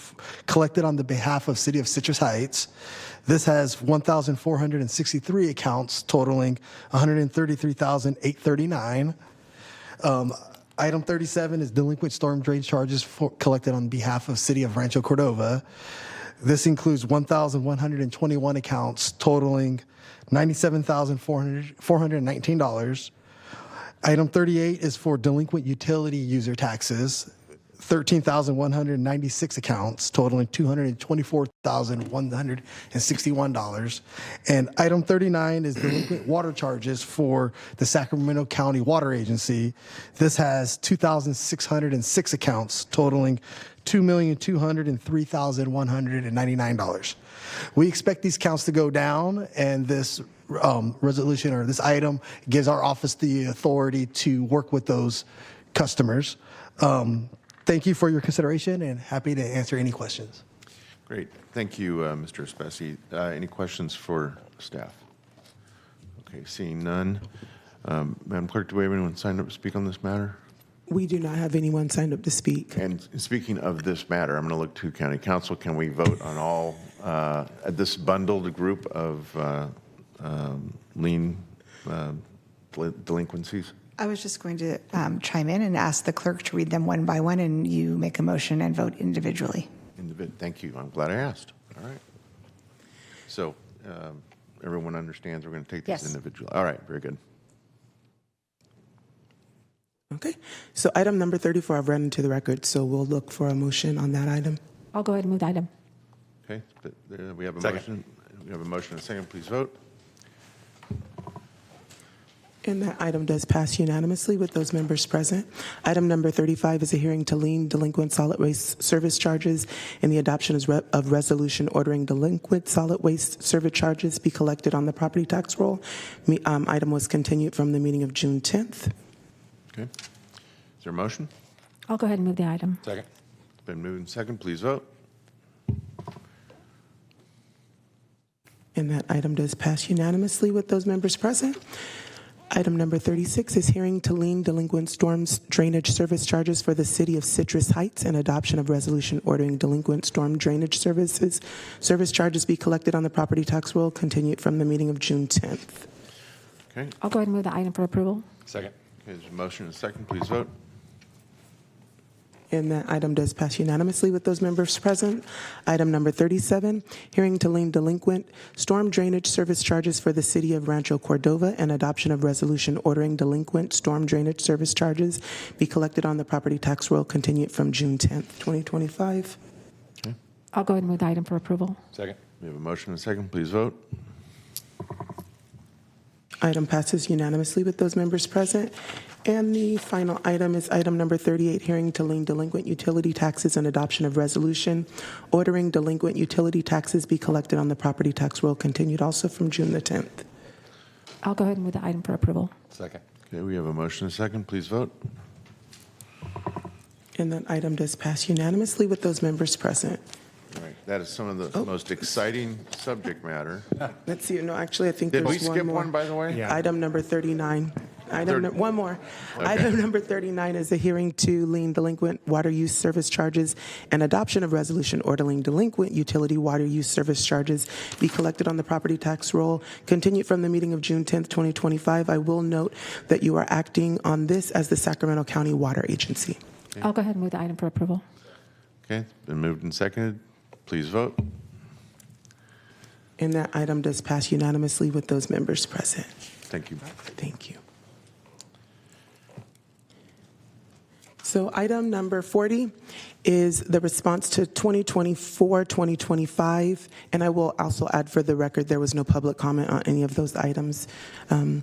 [SPEAKER 8] collected on the behalf of City of Citrus Heights. This has 1,463 accounts totaling $133,839. Item 37 is delinquent storm drain charges collected on behalf of City of Rancho Cordova. This includes 1,121 accounts totaling $97,419. Item 38 is for delinquent utility user taxes, 13,196 accounts totaling $224,161. And item 39 is delinquent water charges for the Sacramento County Water Agency. This has 2,606 accounts totaling $2,203,199. We expect these counts to go down, and this resolution or this item gives our office the authority to work with those customers. Thank you for your consideration, and happy to answer any questions.
[SPEAKER 2] Great. Thank you, Mr. Espesi. Any questions for staff? Okay, seeing none. Madam Clerk, do we have anyone signed up to speak on this matter?
[SPEAKER 1] We do not have anyone signed up to speak.
[SPEAKER 2] And speaking of this matter, I'm going to look to County Council. Can we vote on all this bundled group of lien delinquencies?
[SPEAKER 13] I was just going to chime in and ask the clerk to read them one by one, and you make a motion and vote individually.
[SPEAKER 2] Thank you. I'm glad I asked. All right. So everyone understands we're going to take this individually. All right. Very good.
[SPEAKER 1] Okay. So item number 34, I've read into the record, so we'll look for a motion on that item.
[SPEAKER 3] I'll go ahead and move the item.
[SPEAKER 2] Okay. We have a
[SPEAKER 7] Second.
[SPEAKER 2] motion. We have a motion and a second. Please vote.
[SPEAKER 1] And that item does pass unanimously with those members present. Item number 35 is a hearing to lien delinquent solid waste service charges and the adoption of resolution ordering delinquent solid waste service charges be collected on the property tax roll. Item was continued from the meeting of June 10th.
[SPEAKER 2] Okay. Is there a motion?
[SPEAKER 3] I'll go ahead and move the item.
[SPEAKER 7] Second.
[SPEAKER 2] It's been moved and second. Please vote.
[SPEAKER 1] And that item does pass unanimously with those members present. Item number 36 is hearing to lien delinquent storms drainage service charges for the city of Citrus Heights and adoption of resolution ordering delinquent storm drainage service charges be collected on the property tax roll, continued from the meeting of June 10th.
[SPEAKER 2] Okay.
[SPEAKER 3] I'll go ahead and move the item for approval.
[SPEAKER 7] Second.
[SPEAKER 2] Okay, there's a motion and a second. Please vote.
[SPEAKER 1] And that item does pass unanimously with those members present. Item number 37, hearing to lien delinquent storm drainage service charges for the city of Rancho Cordova and adoption of resolution ordering delinquent storm drainage service charges be collected on the property tax roll, continued from June 10th, 2025.
[SPEAKER 3] I'll go ahead and move the item for approval.
[SPEAKER 7] Second.
[SPEAKER 2] We have a motion and a second. Please vote.
[SPEAKER 1] Item passes unanimously with those members present. And the final item is item number 38, hearing to lien delinquent utility taxes and adoption of resolution ordering delinquent utility taxes be collected on the property tax roll, continued also from June the 10th.
[SPEAKER 3] I'll go ahead and move the item for approval.
[SPEAKER 7] Second.
[SPEAKER 2] Okay, we have a motion and a second. Please vote.
[SPEAKER 1] And that item does pass unanimously with those members present.
[SPEAKER 2] All right. That is some of the most exciting subject matter.
[SPEAKER 1] Let's see. No, actually, I think
[SPEAKER 2] Did
[SPEAKER 1] there's
[SPEAKER 2] we
[SPEAKER 1] one
[SPEAKER 2] skip
[SPEAKER 1] more.
[SPEAKER 2] one, by the way?
[SPEAKER 1] Yeah. Item number 39. One more.
[SPEAKER 2] Okay.
[SPEAKER 1] Item number 39 is a hearing to lien delinquent water use service charges and adoption of resolution ordering delinquent utility water use service charges be collected on the property tax roll, continued from the meeting of June 10th, 2025. I will note that you are acting on this as the Sacramento County Water Agency.
[SPEAKER 3] I'll go ahead and move the item for approval.
[SPEAKER 2] Okay, it's been moved and seconded. Please vote.
[SPEAKER 1] And that item does pass unanimously with those members present.
[SPEAKER 2] Thank you.
[SPEAKER 1] Thank you. So item number 40 is the response to 2024-2025, and I will also add for the record there was no public comment on any of those items. And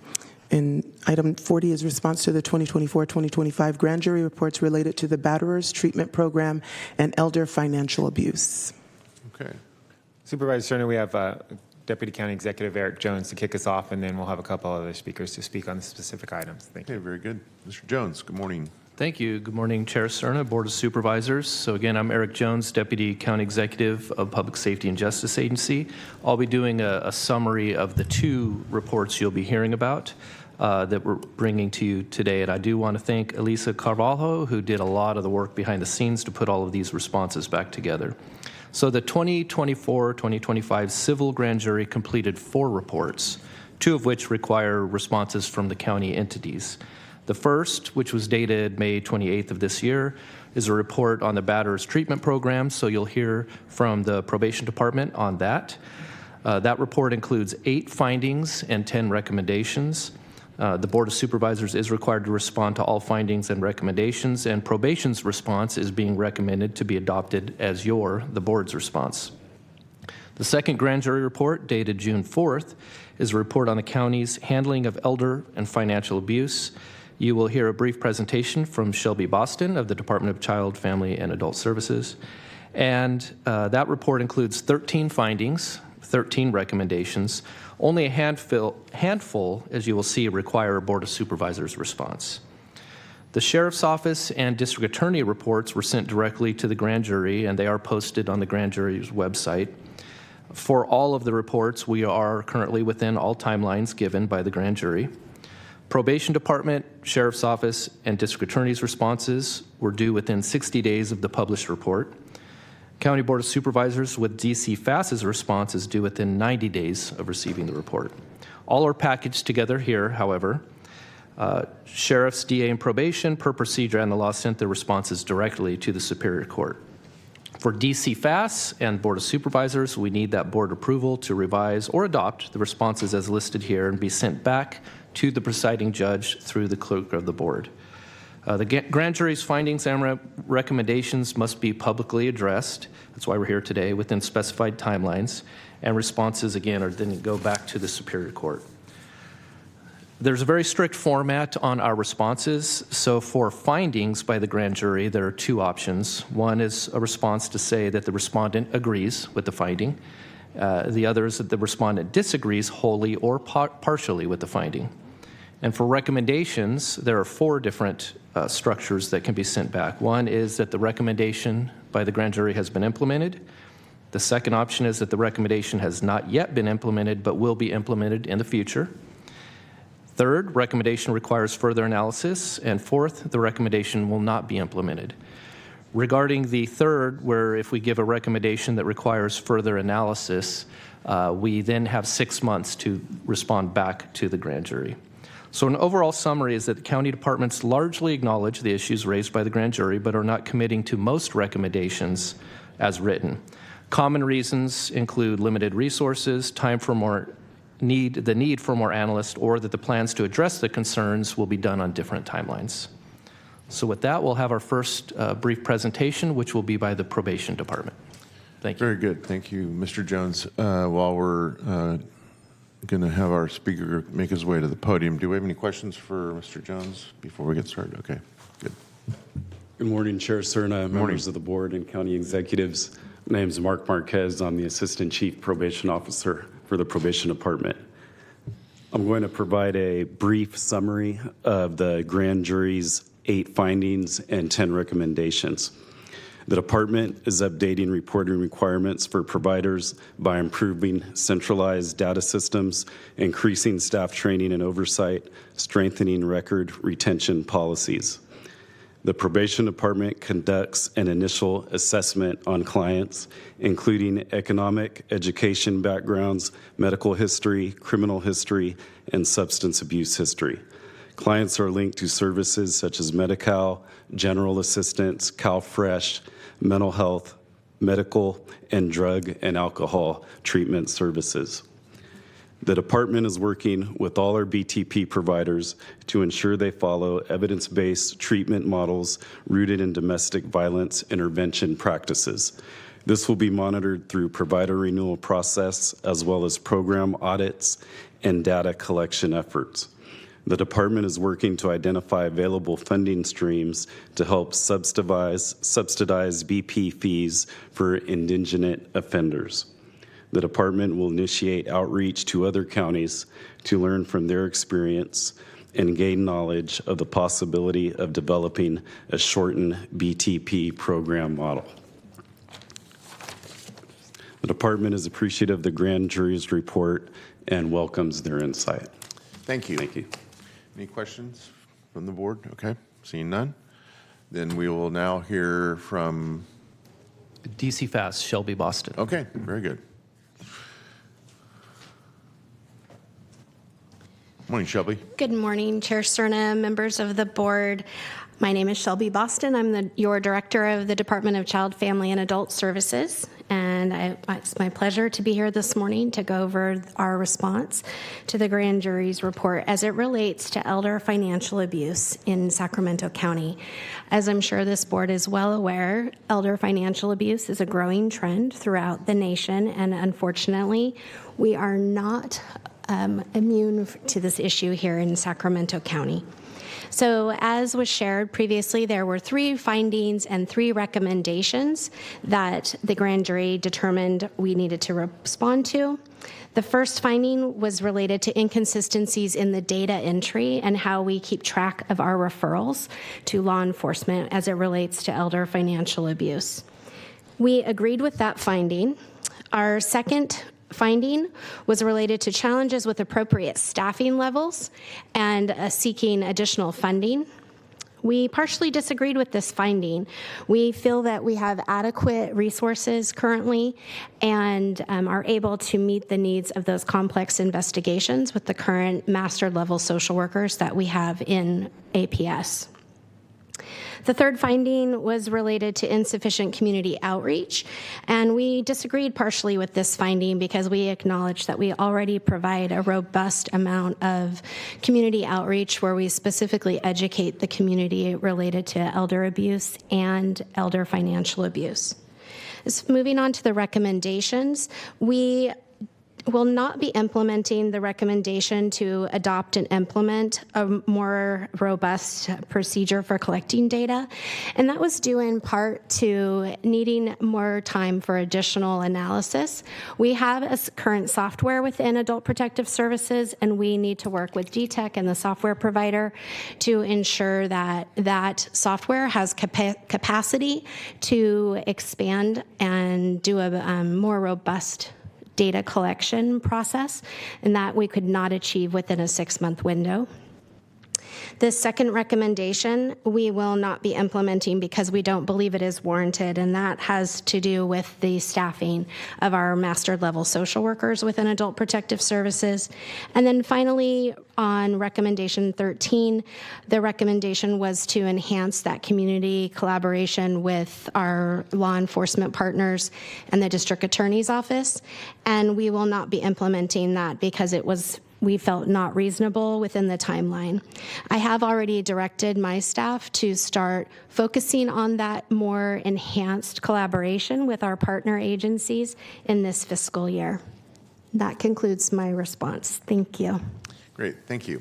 [SPEAKER 1] item 40 is response to the 2024-2025 grand jury reports related to the Batterers Treatment Program and elder financial abuse.
[SPEAKER 2] Okay.
[SPEAKER 14] Supervisor Cerner, we have Deputy County Executive Eric Jones to kick us off, and then we'll have a couple other speakers to speak on the specific items. Thank you.
[SPEAKER 2] Okay, very good. Mr. Jones, good morning.
[SPEAKER 15] Thank you. Good morning, Chair Cerna, Board of Supervisors. So again, I'm Eric Jones, Deputy County Executive of Public Safety and Justice Agency. I'll be doing a summary of the two reports you'll be hearing about that we're bringing to you today. And I do want to thank Elisa Carvalho, who did a lot of the work behind the scenes to put all of these responses back together. So the 2024-2025 civil grand jury completed 4 reports, 2 of which require responses from the county entities. The first, which was dated May 28th of this year, is a report on the Batterers Treatment Program, so you'll hear from the Probation Department on that. That report includes 8 findings and 10 recommendations. The Board of Supervisors is required to respond to all findings and recommendations, and probation's response is being recommended to be adopted as the board's response. The second grand jury report, dated June 4th, is a report on the county's handling of elder and financial abuse. You will hear a brief presentation from Shelby Boston of the Department of Child, Family, and Adult Services. And that report includes 13 findings, 13 recommendations. Only a handful, as you will see, require a Board of Supervisors response. The Sheriff's Office and District Attorney reports were sent directly to the grand jury, and they are posted on the grand jury's website. For all of the reports, we are currently within all timelines given by the grand jury. Probation Department, Sheriff's Office, and District Attorney's responses were due within 60 days of the published report. County Board of Supervisors with DC FAS's response is due within 90 days of receiving the report. All are packaged together here, however. Sheriff's, DA, and Probation, per procedure and the law, sent their responses directly to the Superior Court. For DC FAS and Board of Supervisors, we need that board approval to revise or adopt the responses as listed here and be sent back to the presiding judge through the clerk of the board. The grand jury's findings and recommendations must be publicly addressed. That's why we're here today, within specified timelines. And responses, again, are then go back to the Superior Court. There's a very strict format on our responses. So for findings by the grand jury, there are 2 options. One is a response to say that the respondent agrees with the finding. The other is that the respondent disagrees wholly or partially with the finding. And for recommendations, there are 4 different structures that can be sent back. One is that the recommendation by the grand jury has been implemented. The second option is that the recommendation has not yet been implemented but will be implemented in the future. Third, recommendation requires further analysis. And fourth, the recommendation will not be implemented. Regarding the third, where if we give a recommendation that requires further analysis, we then have 6 months to respond back to the grand jury. So an overall summary is that the county departments largely acknowledge the issues raised by the grand jury, but are not committing to most recommendations as written. Common reasons include limited resources, the need for more analysts, or that the plans to address the concerns will be done on different timelines. So with that, we'll have our first brief presentation, which will be by the probation department. Thank you.
[SPEAKER 2] Very good. Thank you, Mr. Jones. While we're going to have our speaker make his way to the podium, do we have any questions for Mr. Jones before we get started? Okay, good.
[SPEAKER 16] Good morning, Chair Cerna, members of the board, and county executives. My name is Mark Marquez. I'm the Assistant Chief Probation Officer for the Probation Department. I'm going to provide a brief summary of the grand jury's 8 findings and 10 recommendations. The department is updating reporting requirements for providers by improving centralized data systems, increasing staff training and oversight, strengthening record retention policies. The probation department conducts an initial assessment on clients, including economic, education backgrounds, medical history, criminal history, and substance abuse history. Clients are linked to services such as Medi-Cal, general assistance, CalFresh, mental health, medical, and drug and alcohol treatment services. The department is working with all our BTP providers to ensure they follow evidence-based treatment models rooted in domestic violence intervention practices. This will be monitored through provider renewal process as well as program audits and data collection efforts. The department is working to identify available funding streams to help subsidize BP fees for indigent offenders. The department will initiate outreach to other counties to learn from their experience and gain knowledge of the possibility of developing a shortened BTP program model. The department is appreciative of the grand jury's report and welcomes their insight.
[SPEAKER 2] Thank you.
[SPEAKER 16] Thank you.
[SPEAKER 2] Any questions from the board? Okay, seeing none. Then we will now hear from
[SPEAKER 15] DC Fast, Shelby Boston.
[SPEAKER 2] Okay, very good. Morning, Shelby.
[SPEAKER 17] Good morning, Chair Cerna, members of the board. My name is Shelby Boston. I'm your Director of the Department of Child, Family, and Adult Services, and it's my pleasure to be here this morning to go over our response to the grand jury's report as it relates to elder financial abuse in Sacramento County. As I'm sure this board is well aware, elder financial abuse is a growing trend throughout the nation, and unfortunately, we are not immune to this issue here in Sacramento County. So as was shared previously, there were 3 findings and 3 recommendations that the grand jury determined we needed to respond to. The first finding was related to inconsistencies in the data entry and how we keep track of our referrals to law enforcement as it relates to elder financial abuse. We agreed with that finding. Our second finding was related to challenges with appropriate staffing levels and seeking additional funding. We partially disagreed with this finding. We feel that we have adequate resources currently and are able to meet the needs of those complex investigations with the current master level social workers that we have in APS. The third finding was related to insufficient community outreach, and we disagreed partially with this finding because we acknowledge that we already provide a robust amount of community outreach where we specifically educate the community related to elder abuse and elder financial abuse. Moving on to the recommendations, we will not be implementing the recommendation to adopt and implement a more robust procedure for collecting data. And that was due in part to needing more time for additional analysis. We have a current software within Adult Protective Services, and we need to work with DTEC and the software provider to ensure that that software has capacity to expand and do a more robust data collection process, and that we could not achieve within a 6-month window. The second recommendation we will not be implementing because we don't believe it is warranted, and that has to do with the staffing of our master level social workers within Adult Protective Services. And then finally, on recommendation 13, the recommendation was to enhance that community collaboration with our law enforcement partners and the district attorney's office, and we will not be implementing that because we felt not reasonable within the timeline. I have already directed my staff to start focusing on that more enhanced collaboration with our partner agencies in this fiscal year. That concludes my response. Thank you.
[SPEAKER 2] Great, thank you.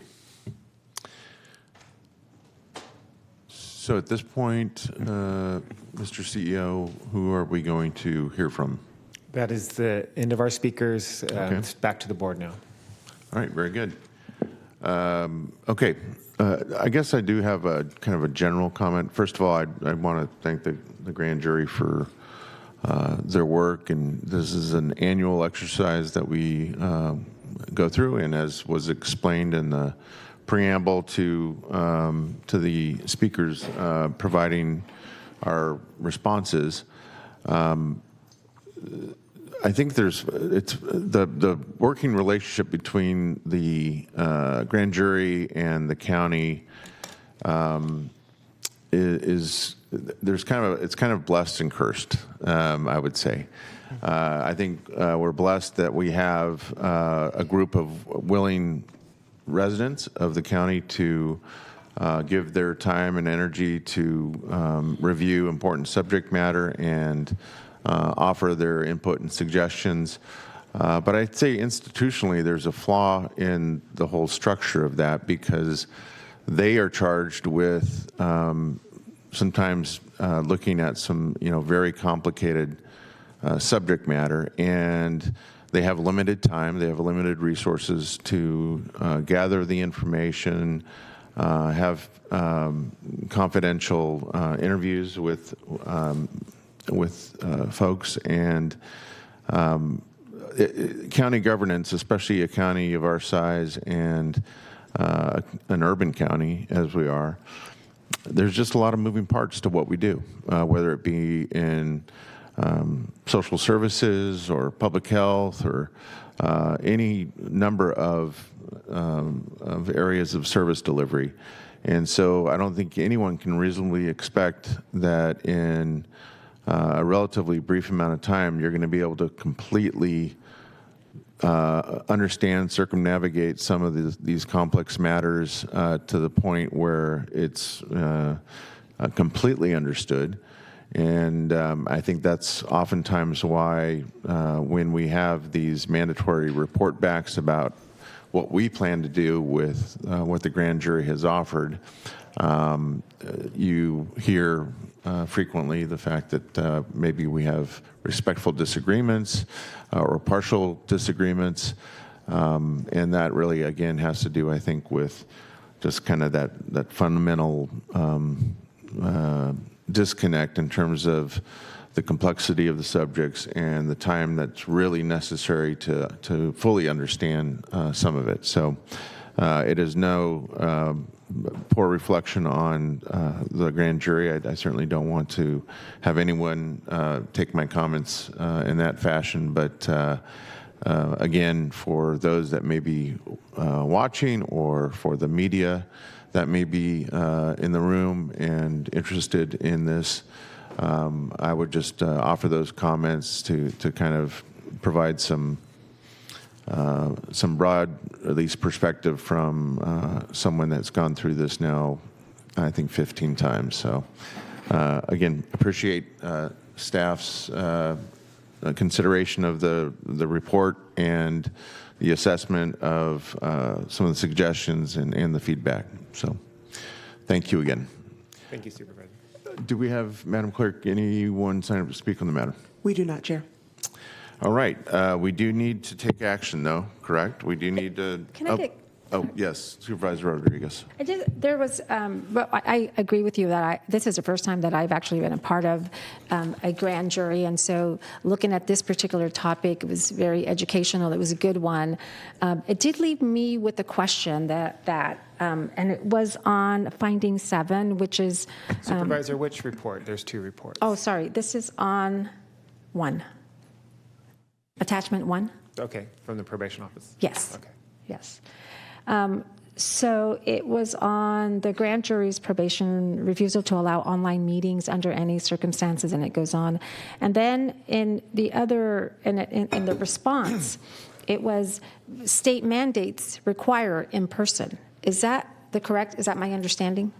[SPEAKER 2] So at this point, Mr. CEO, who are we going to hear from?
[SPEAKER 14] That is the end of our speakers.
[SPEAKER 2] Okay.
[SPEAKER 14] It's back to the board now.
[SPEAKER 2] All right, very good. Okay, I guess I do have a kind of a general comment. First of all, I want to thank the grand jury for their work, and this is an annual exercise that we go through, and as was explained in the preamble to the speakers providing our responses, I think it's the working relationship between the grand jury and the county it's kind of blessed and cursed, I would say. I think we're blessed that we have a group of willing residents of the county to give their time and energy to review important subject matter and offer their input and suggestions. But I'd say institutionally there's a flaw in the whole structure of that because they are charged with sometimes looking at some very complicated subject matter, and they have limited time, they have limited resources to gather the information, have confidential interviews with folks, and county governance, especially a county of our size and an urban county as we are, there's just a lot of moving parts to what we do, whether it be in social services or public health or any number of areas of service delivery. And so I don't think anyone can reasonably expect that in a relatively brief amount of time, you're going to be able to completely understand, circumnavigate some of these complex matters to the point where it's completely understood. And I think that's oftentimes why when we have these mandatory report backs about what we plan to do with what the grand jury has offered, you hear frequently the fact that maybe we have respectful disagreements or partial disagreements, and that really, again, has to do, I think, with just kind of that fundamental disconnect in terms of the complexity of the subjects and the time that's really necessary to fully understand some of it. So it is no poor reflection on the grand jury. I certainly don't want to have anyone take my comments in that fashion, but again, for those that may be watching or for the media that may be in the room and interested in this, I would just offer those comments to kind of provide some broad, at least, perspective from someone that's gone through this now, I think, 15 times. So, again, appreciate staff's consideration of the report and the assessment of some of the suggestions and the feedback. So thank you again.
[SPEAKER 14] Thank you, Supervisor.
[SPEAKER 2] Do we have, Madam Clerk, anyone sign up to speak on the matter?
[SPEAKER 1] We do not, Chair.
[SPEAKER 2] All right. We do need to take action, though, correct? We do need to.
[SPEAKER 3] Can I get?
[SPEAKER 2] Oh, yes, Supervisor Rodriguez.
[SPEAKER 3] I agree with you that this is the first time that I've actually been a part of a grand jury, and so looking at this particular topic, it was very educational. It was a good one. It did leave me with a question and it was on finding 7, which is
[SPEAKER 14] Supervisor, which report? There's 2 reports.
[SPEAKER 3] Oh, sorry. This is on 1. Attachment 1.
[SPEAKER 14] Okay, from the probation office.
[SPEAKER 3] Yes.
[SPEAKER 14] Okay.
[SPEAKER 3] Yes. So it was on the grand jury's probation refusal to allow online meetings under any circumstances, and it goes on. And then in the response, it was state mandates require in person. Is that my understanding?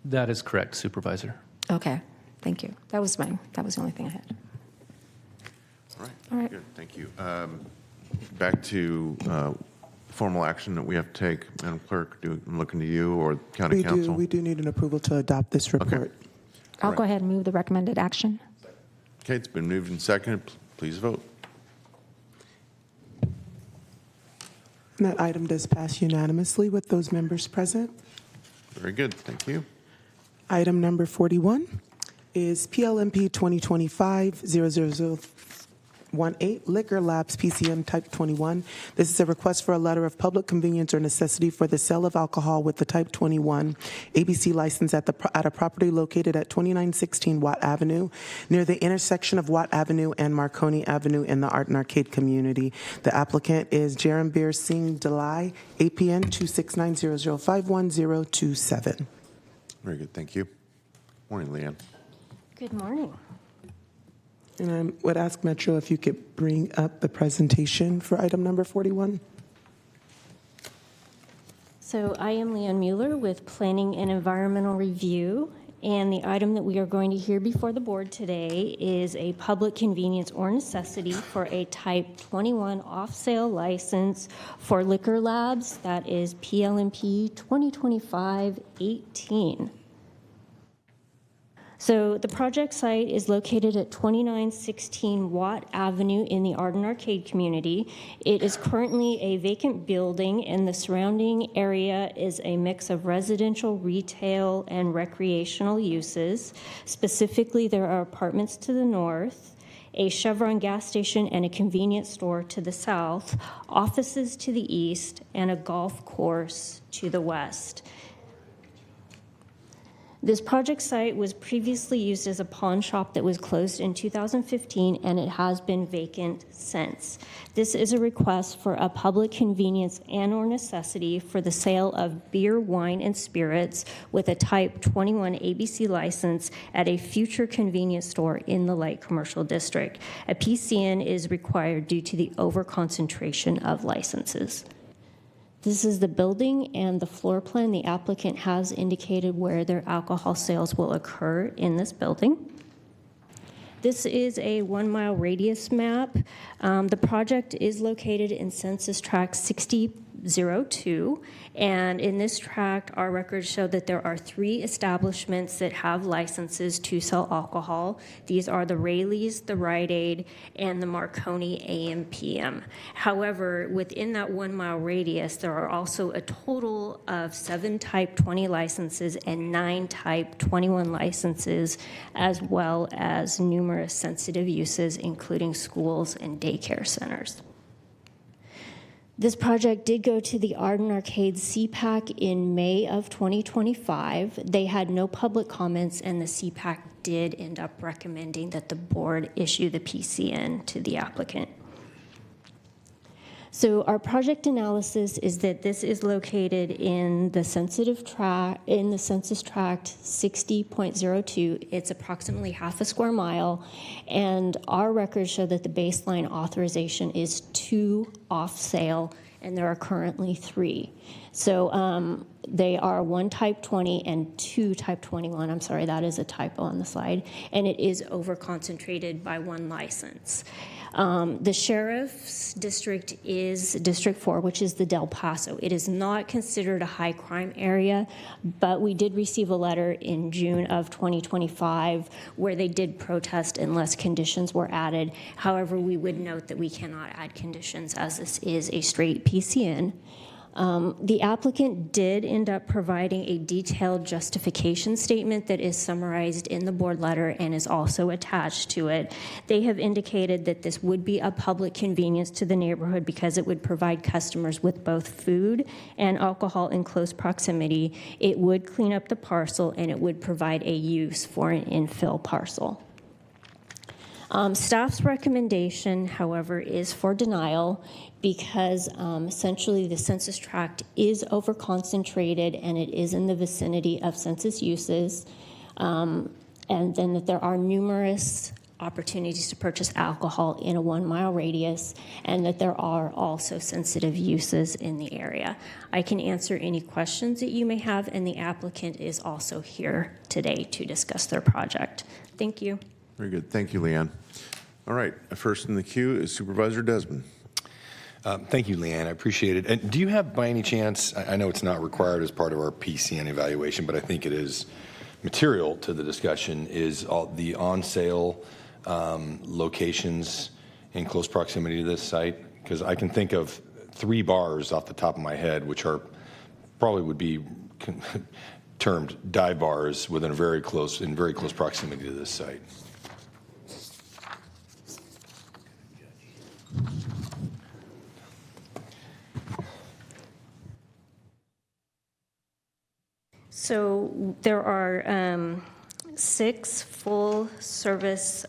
[SPEAKER 15] That is correct, Supervisor.
[SPEAKER 3] Okay, thank you. That was the only thing I had.
[SPEAKER 2] All right. Good. Thank you. Back to formal action that we have to take. Madam Clerk, I'm looking to you or County Council.
[SPEAKER 1] We do need an approval to adopt this report.
[SPEAKER 2] Okay.
[SPEAKER 3] I'll go ahead and move the recommended action.
[SPEAKER 2] Okay, it's been moved and seconded. Please vote.
[SPEAKER 1] And that item does pass unanimously with those members present.
[SPEAKER 2] Very good. Thank you.
[SPEAKER 1] Item number 41 is PLMP 2025-00018, Liquor Labs PCM Type 21. This is a request for a letter of public convenience or necessity for the sale of alcohol with the Type 21 ABC license at a property located at 2916 Watt Avenue, near the intersection of Watt Avenue and Marconi Avenue in the Art and Arcade community. The applicant is Jarambir Singh Dalai, APN 269005127.
[SPEAKER 2] Very good. Thank you. Morning, Leanne.
[SPEAKER 3] Good morning.
[SPEAKER 1] And I would ask Metro if you could bring up the presentation for item number 41.
[SPEAKER 18] So I am Leanne Mueller with Planning and Environmental Review, and the item that we are going to hear before the board today is a public convenience or necessity for a Type 21 off-sale license for Liquor Labs. That is PLMP 2025-18. So the project site is located at 2916 Watt Avenue in the Art and Arcade community. It is currently a vacant building, and the surrounding area is a mix of residential, retail, and recreational uses. Specifically, there are apartments to the north, a Chevron gas station and a convenience store to the south, offices to the east, and a golf course to the west. This project site was previously used as a pawn shop that was closed in 2015, and it has been vacant since. This is a request for a public convenience and/or necessity for the sale of beer, wine, and spirits with a Type 21 ABC license at a future convenience store in the light commercial district. A PCN is required due to the overconcentration of licenses. This is the building and the floor plan. The applicant has indicated where their alcohol sales will occur in this building. This is a 1-mile radius map. The project is located in Census Tract 6002, and in this tract, our records show that there are 3 establishments that have licenses to sell alcohol. These are the Rayleigh's, the Rite Aid, and the Marconi AM/PM. However, within that 1-mile radius, there are also a total of 7 Type 20 licenses and 9 Type 21 licenses, as well as numerous sensitive uses, including schools and daycare centers. This project did go to the Art and Arcade CPAC in May of 2025. They had no public comments, and the CPAC did end up recommending that the board issue the PCN to the applicant. So our project analysis is that this is located in the Census Tract 60.02. It's approximately half a square mile, and our records show that the baseline authorization is 2 off-sale and there are currently 3. So they are 1 type 20 and 2 type 21. I'm sorry, that is a typo on the slide. And it is over-concentrated by 1 license. The sheriff's district is District 4, which is the Del Paso. It is not considered a high crime area, but we did receive a letter in June of 2025 where they did protest unless conditions were added. However, we would note that we cannot add conditions as this is a straight PCN. The applicant did end up providing a detailed justification statement that is summarized in the board letter and is also attached to it. They have indicated that this would be a public convenience to the neighborhood because it would provide customers with both food and alcohol in close proximity. It would clean up the parcel and it would provide a use for an infill parcel. Staff's recommendation, however, is for denial because essentially the census tract is over-concentrated and it is in the vicinity of census uses, and then that there are numerous opportunities to purchase alcohol in a 1-mile radius, and that there are also sensitive uses in the area. I can answer any questions that you may have, and the applicant is also here today to discuss their project. Thank you.
[SPEAKER 2] Very good. Thank you, Leanne. All right. First in the queue is Supervisor Desmond.
[SPEAKER 7] Thank you, Leanne. I appreciate it. And do you have, by any chance, I know it's not required as part of our PCN evaluation, but I think it is material to the discussion, is all the on-sale locations in close proximity to this site? Because I can think of 3 bars off the top of my head, which are probably would be termed dive bars within very close proximity to this site.
[SPEAKER 18] So there are 6 full-service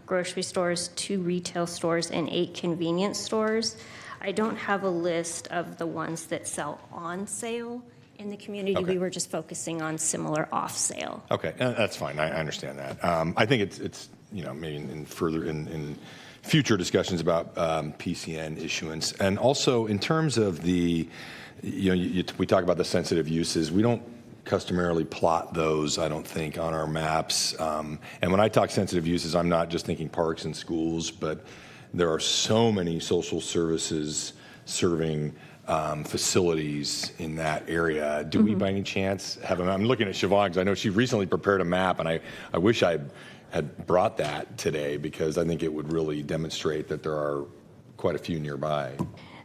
[SPEAKER 18] grocery stores, 2 retail stores, and 8 convenience stores. I don't have a list of the ones that sell on sale in the community.
[SPEAKER 7] Okay.
[SPEAKER 18] We were just focusing on similar off sale.
[SPEAKER 7] Okay, that's fine. I understand that. I think it's maybe in future discussions about PCN issuance, and also in terms of the we talk about the sensitive uses. We don't customarily plot those, I don't think, on our maps. And when I talk sensitive uses, I'm not just thinking parks and schools, but there are so many social services serving facilities in that area. Do we, by any chance, have a map? I'm looking at Siobhan because I know she recently prepared a map, and I wish I had brought that today because I think it would really demonstrate that there are quite a few nearby.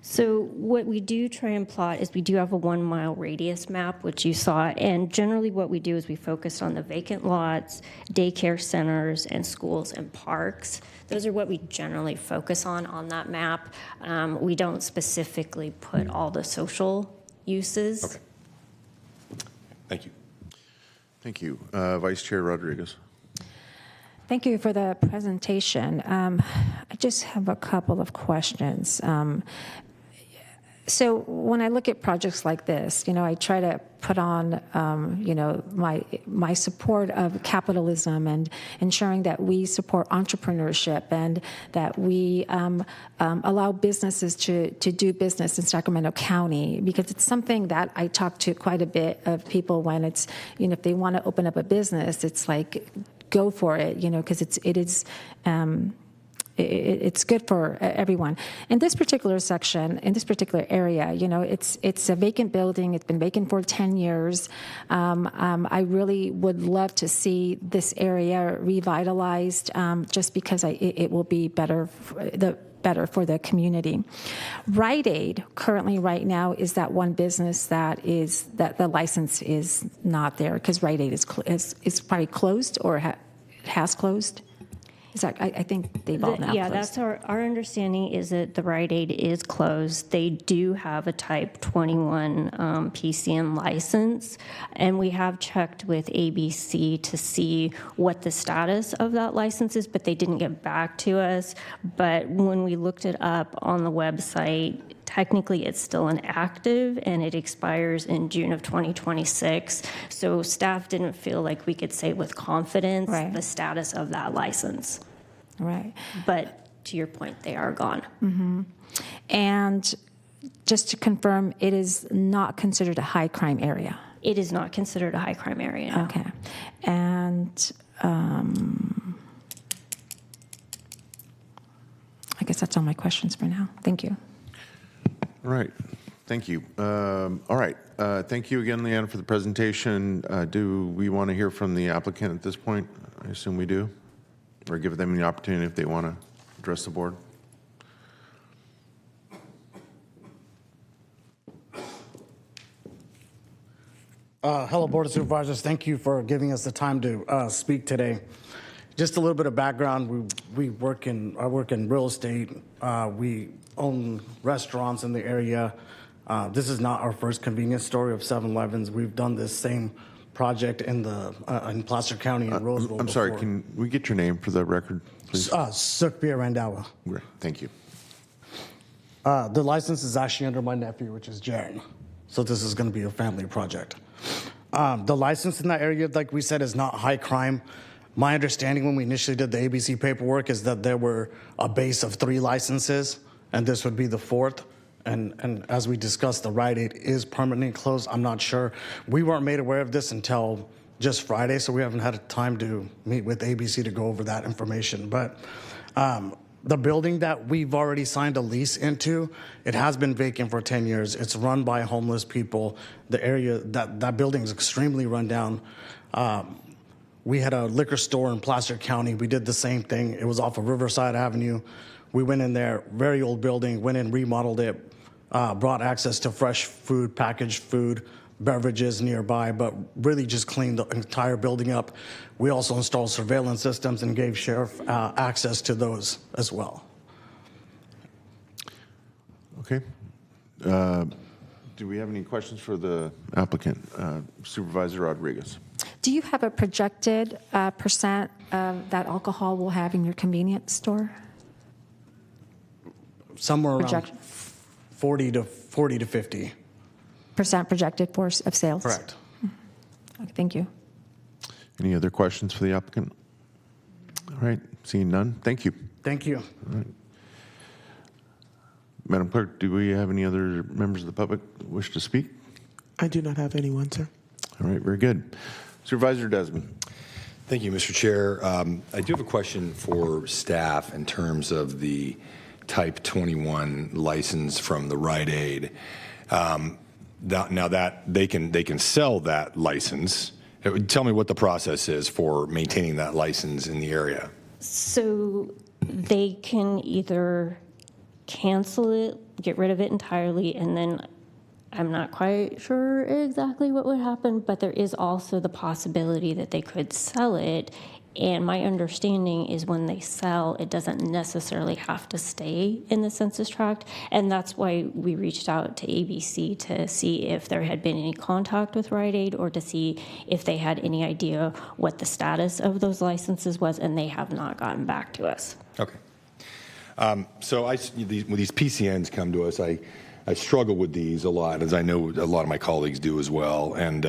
[SPEAKER 18] So what we do try and plot is we do have a 1-mile radius map, which you saw, and generally what we do is we focus on the vacant lots, daycare centers, and schools and parks. Those are what we generally focus on that map. We don't specifically put all the social uses.
[SPEAKER 7] Okay. Thank you.
[SPEAKER 2] Thank you. Vice Chair Rodriguez.
[SPEAKER 19] Thank you for the presentation. I just have a couple of questions. So when I look at projects like this, I try to put on, my support of capitalism and ensuring that we support entrepreneurship and that we allow businesses to do business in Sacramento County, because it's something that I talk to quite a bit of people when it's, if they want to open up a business, it's like, go for it, because it's good for everyone. In this particular section, in this particular area, it's a vacant building. It's been vacant for 10 years. I really would love to see this area revitalized, just because it will be better for the community. Rite Aid currently right now is that one business that the license is not there because Rite Aid is probably closed or has closed. I think they've all now
[SPEAKER 18] Yeah,
[SPEAKER 19] closed.
[SPEAKER 18] that's our understanding is that the Rite Aid is closed. They do have a Type 21 PCN license, and we have checked with ABC to see what the status of that license is, but they didn't get back to us. But when we looked it up on the website, technically it's still inactive and it expires in June of 2026. So staff didn't feel like we could say with confidence the status of that license.
[SPEAKER 19] Right.
[SPEAKER 18] But to your point, they are gone.
[SPEAKER 19] Mm-hmm. And Just to confirm, it is not considered a high crime area.
[SPEAKER 18] It is not considered a high crime area. No.
[SPEAKER 19] Okay. And I guess that's all my questions for now. Thank you.
[SPEAKER 2] All right. Thank you. All right. Thank you again, Leanna, for the presentation. Do we want to hear from the applicant at this point? I assume we do. Or give them the opportunity if they want to address the board.
[SPEAKER 20] Hello, Board of Supervisors. Thank you for giving us the time to speak today. Just a little bit of background. I work in real estate. We own restaurants in the area. This is not our first convenience store of 7-Elevens. We've done this same project in Placer County in Roseville.
[SPEAKER 2] I'm sorry, can we get your name for the record, please?
[SPEAKER 20] Sukbir Randawa.
[SPEAKER 2] Great, thank you.
[SPEAKER 20] The license is actually under my nephew, which is Jaron. So this is going to be a family project. The license in that area, like we said, is not high crime. My understanding when we initially did the ABC paperwork is that there were a base of 3 licenses, and this would be the 4th. And as we discussed, the Rite Aid is permanently closed. I'm not sure. We weren't made aware of this until just Friday, so we haven't had time to meet with ABC to go over that information. But the building that we've already signed a lease into, it has been vacant for 10 years. It's run by homeless people. The area, that building is extremely run down. We had a liquor store in Placer County. We did the same thing. It was off of Riverside Avenue. We went in there, very old building, went in, remodeled it, brought access to fresh food, packaged food, beverages nearby, but really just cleaned the entire building up. We also installed surveillance systems and gave sheriff access to those as well.
[SPEAKER 2] Okay. Do we have any questions for the applicant? Supervisor Rodriguez.
[SPEAKER 19] Do you have a projected percent of that alcohol we'll have in your convenience store?
[SPEAKER 20] Somewhere around 40 to 50.
[SPEAKER 19] Percent projected for of sales?
[SPEAKER 20] Correct.
[SPEAKER 19] Okay, thank you.
[SPEAKER 2] Any other questions for the applicant? All right, seeing none, thank you.
[SPEAKER 20] Thank you.
[SPEAKER 2] All right. Madam Clerk, do we have any other members of the public wish to speak?
[SPEAKER 1] I do not have anyone, sir.
[SPEAKER 2] All right, very good. Supervisor Desmond.
[SPEAKER 7] Thank you, Mr. Chair. I do have a question for staff in terms of the Type 21 license from the Rite Aid. Now that they can sell that license, tell me what the process is for maintaining that license in the area.
[SPEAKER 18] So they can either cancel it, get rid of it entirely, and then I'm not quite sure exactly what would happen, but there is also the possibility that they could sell it. And my understanding is when they sell, it doesn't necessarily have to stay in the census tract. And that's why we reached out to ABC to see if there had been any contact with Rite Aid or to see if they had any idea what the status of those licenses was, and they have not gotten back to us.
[SPEAKER 7] Okay. So when these PCNs come to us, I struggle with these a lot, as I know a lot of my colleagues do as well, and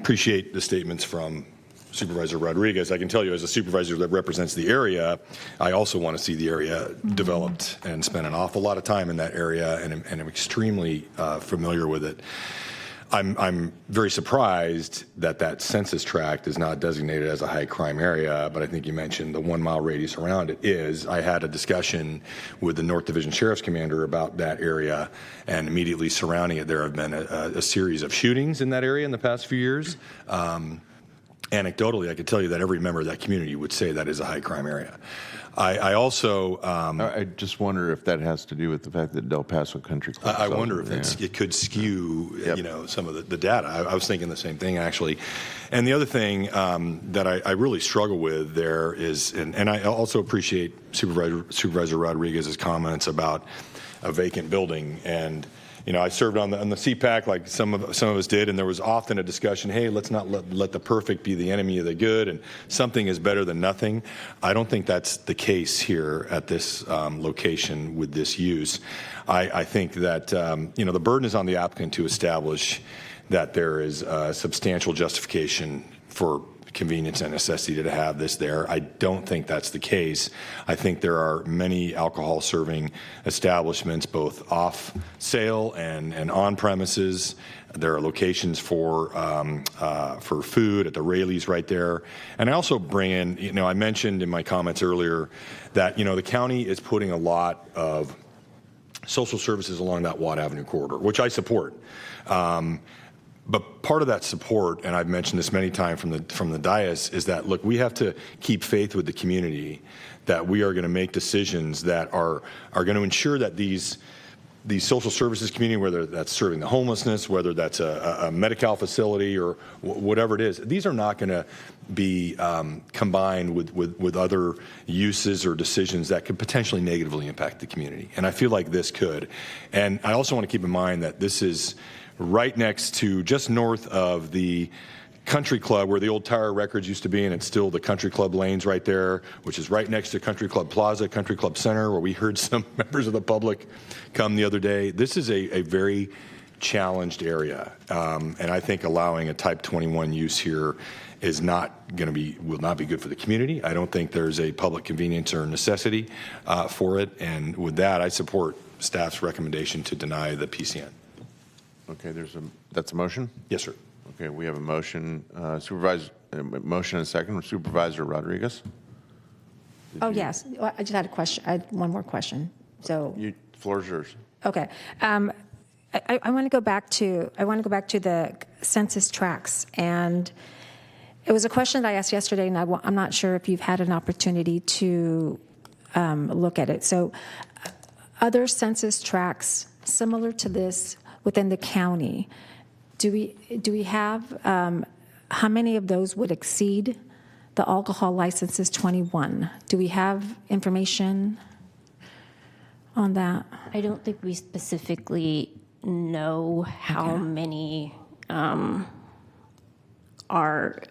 [SPEAKER 7] appreciate the statements from Supervisor Rodriguez. I can tell you, as a supervisor that represents the area, I also want to see the area developed and spend an awful lot of time in that area, and I'm extremely familiar with it. I'm very surprised that census tract is not designated as a high crime area, but I think you mentioned the 1 mile radius around it is. I had a discussion with the North Division Sheriff's Commander about that area, and immediately surrounding it, there have been a series of shootings in that area in the past few years. Anecdotally, I could tell you that every member of that community would say that is a high crime area. I also
[SPEAKER 2] I just wonder if that has to do with the fact that Del Paso Country Club.
[SPEAKER 7] I wonder if it could skew, some of the data. I was thinking the same thing, actually. And the other thing that I really struggle with there is, and I also appreciate Supervisor Rodriguez's comments about a vacant building. And I served on the CPAC like some of us did, and there was often a discussion, hey, let's not let the perfect be the enemy of the good, and something is better than nothing. I don't think that's the case here at this location with this use. I think that the burden is on the applicant to establish that there is substantial justification for convenience and necessity to have this there. I don't think that's the case. I think there are many alcohol serving establishments, both off sale and on premises. There are locations for food at the Rayleigh's right there. And I also bring in, I mentioned in my comments earlier that, the county is putting a lot of social services along that Watt Avenue corridor, which I support. But part of that support, and I've mentioned this many times from the dais, is that, look, we have to keep faith with the community that we are going to make decisions that are going to ensure that these social services community, whether that's serving the homelessness, whether that's a Medi-Cal facility or whatever it is, these are not going to be combined with other uses or decisions that could potentially negatively impact the community. And I feel like this could. And I also want to keep in mind that this is right next to, just north of the Country Club, where the old Tower Records used to be, and it's still the Country Club lanes right there, which is right next to Country Club Plaza, Country Club Center, where we heard some members of the public come the other day. This is a very challenged area, and I think allowing a Type 21 use here will not be good for the community. I don't think there's a public convenience or necessity for it, and with that, I support staff's recommendation to deny the PCN.
[SPEAKER 2] Okay, that's a motion?
[SPEAKER 7] Yes, sir.
[SPEAKER 2] Okay, we have a motion, motion and a second. Supervisor Rodriguez?
[SPEAKER 19] Yes. Well, I just had a question. I had one more question. So,
[SPEAKER 2] The floor is yours.
[SPEAKER 19] okay. I want to go back to the census tracts, and it was a question that I asked yesterday, and I'm not sure if you've had an opportunity to look at it. So, other census tracts similar to this within the county, do we have how many of those would exceed the alcohol licenses 21? Do we have information on that?
[SPEAKER 18] I don't think we specifically know how many are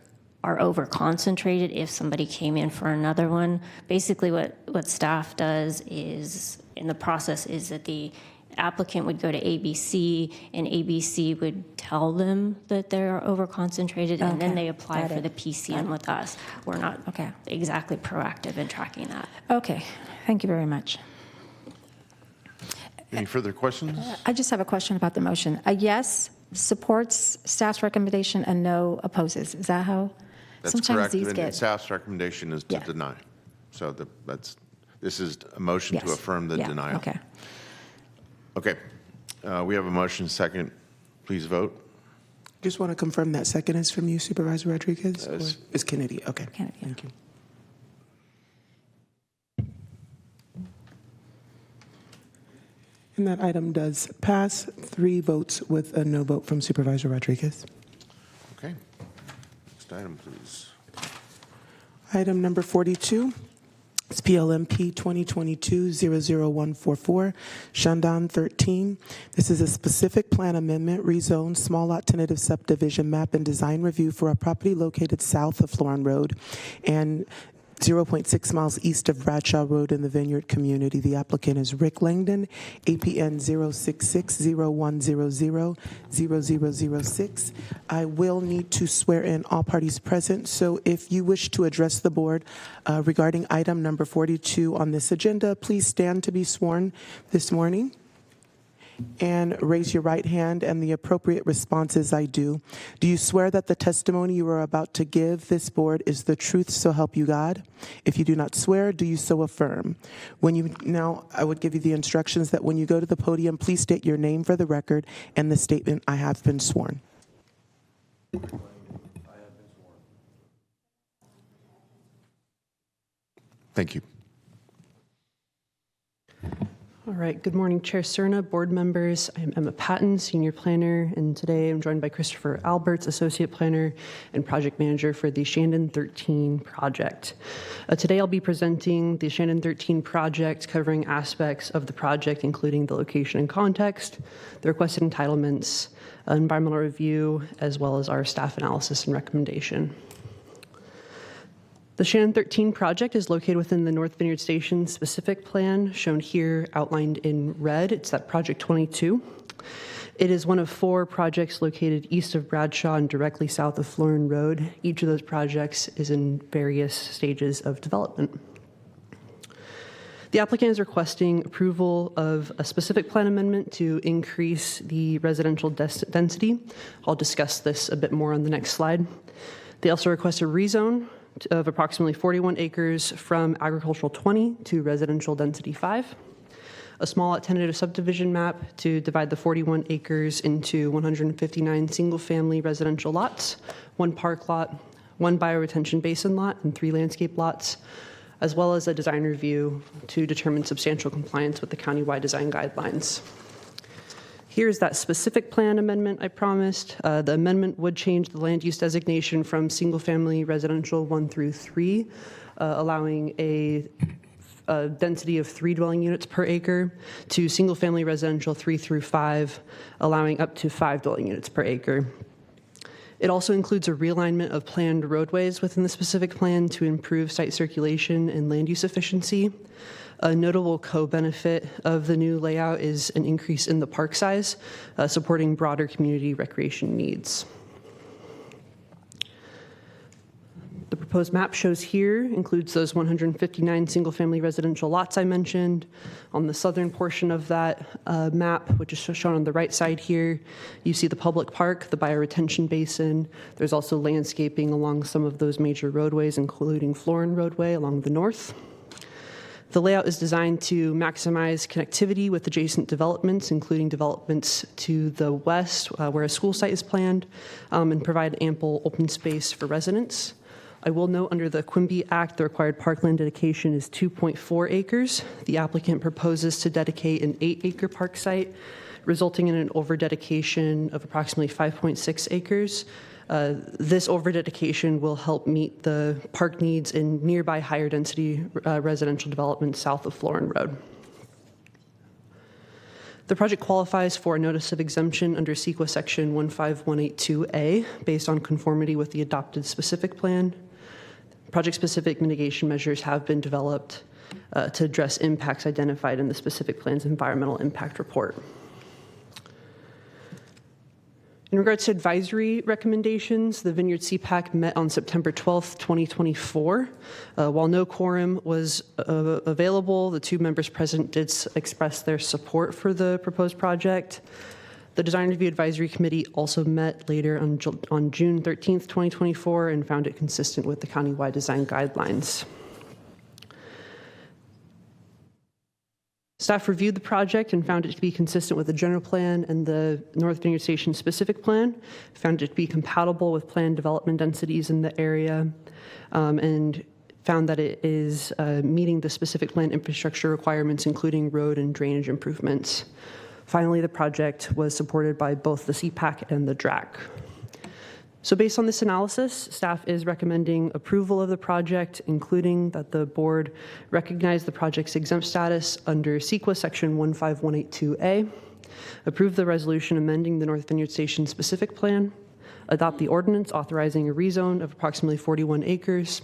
[SPEAKER 18] over concentrated if somebody came in for another one. Basically what staff does is in the process is that the applicant would go to ABC and ABC would tell them that they're over concentrated and then they apply for the PCN with us. We're not exactly proactive in tracking that.
[SPEAKER 19] Okay, thank you very much.
[SPEAKER 2] Any further questions?
[SPEAKER 19] I just have a question about the motion. A yes supports staff's recommendation, a no opposes. Is that how?
[SPEAKER 2] That's
[SPEAKER 19] sometimes
[SPEAKER 2] correct.
[SPEAKER 19] These
[SPEAKER 2] And
[SPEAKER 19] get...
[SPEAKER 2] staff's recommendation is to deny. So this is a motion to affirm the denial.
[SPEAKER 19] Okay.
[SPEAKER 2] Okay. We have a motion second. Please vote.
[SPEAKER 1] Just want to confirm that second is from you, Supervisor Rodriguez? Or is Kennedy? Okay.
[SPEAKER 19] Kennedy,
[SPEAKER 1] Thank you. And that item does pass. 3 votes with a no vote from Supervisor Rodriguez.
[SPEAKER 2] Okay. Next item, please.
[SPEAKER 1] Item number 42. It's PLMP 2022-00144, Shandong 13. This is a specific plan amendment, rezone, small lot tentative subdivision map and design review for a property located south of Florin Road and 0.6 miles east of Bradshaw Road in the Vineyard community. The applicant is Rick Langdon, APN 066-0100-0006. I will need to swear in all parties present, so if you wish to address the board regarding item number 42 on this agenda, please stand to be sworn this morning and raise your right hand, and the appropriate response is I do. Do you swear that the testimony you are about to give this board is the truth, so help you God? If you do not swear, do you so affirm? Now, I would give you the instructions that when you go to the podium, please state your name for the record and the statement, I have been sworn.
[SPEAKER 2] Thank you.
[SPEAKER 21] All right. Good morning, Chair Cerna, board members. I'm Emma Patton, Senior Planner, and today I'm joined by Christopher Alberts, Associate Planner and Project Manager for the Shandong 13 project. Today I'll be presenting the Shandong 13 project, covering aspects of the project, including the location and context, the requested entitlements, environmental review, as well as our staff analysis and recommendation. The Shandong 13 project is located within the North Vineyard Station specific plan, shown here outlined in red. It's that project 22. It is one of 4 projects located east of Bradshaw and directly south of Florin Road. Each of those projects is in various stages of development. The applicant is requesting approval of a specific plan amendment to increase the residential density. I'll discuss this a bit more on the next slide. They also request a rezone of approximately 41 acres from agricultural 20 to residential density 5. A small tentative subdivision map to divide the 41 acres into 159 single-family residential lots, 1 park lot, 1 bioretention basin lot, and 3 landscape lots, as well as a design review to determine substantial compliance with the countywide design guidelines. Here's that specific plan amendment I promised. The amendment would change the land use designation from single-family residential 1 through 3, allowing a density of 3 dwelling units per acre, to single-family residential 3 through 5, allowing up to 5 dwelling units per acre. It also includes a realignment of planned roadways within the specific plan to improve site circulation and land use efficiency. A notable co-benefit of the new layout is an increase in the park size, supporting broader community recreation needs. The proposed map shows here includes those 159 single-family residential lots I mentioned. On the southern portion of that map, which is shown on the right side here, you see the public park, the bioretention basin. There's also landscaping along some of those major roadways, including Florin Roadway along the north. The layout is designed to maximize connectivity with adjacent developments, including developments to the west, where a school site is planned, and provide ample open space for residents. I will note under the Quimby Act, the required parkland dedication is 2.4 acres. The applicant proposes to dedicate an 8-acre park site, resulting in an over-dedication of approximately 5.6 acres. This over-dedication will help meet the park needs in nearby higher density residential developments south of Florin Road. The project qualifies for a notice of exemption under CEQA section 15182A based on conformity with the adopted specific plan. Project-specific mitigation measures have been developed to address impacts identified in the specific plan's environmental impact report. In regards to advisory recommendations, the Vineyard CPAC met on September 12th, 2024. While no quorum was available, the 2 members present did express their support for the proposed project. The Design Review Advisory Committee also met later on June 13th, 2024, and found it consistent with the countywide design guidelines. Staff reviewed the project and found it to be consistent with the general plan and the North Vineyard Station specific plan, found it to be compatible with planned development densities in the area, and found that it is meeting the specific plan infrastructure requirements, including road and drainage improvements. Finally, the project was supported by both the CPAC and the DRAC. So based on this analysis, staff is recommending approval of the project, including that the board recognize the project's exempt status under CEQA section 15182A, approve the resolution amending the North Vineyard Station specific plan, adopt the ordinance authorizing a rezone of approximately 41 acres,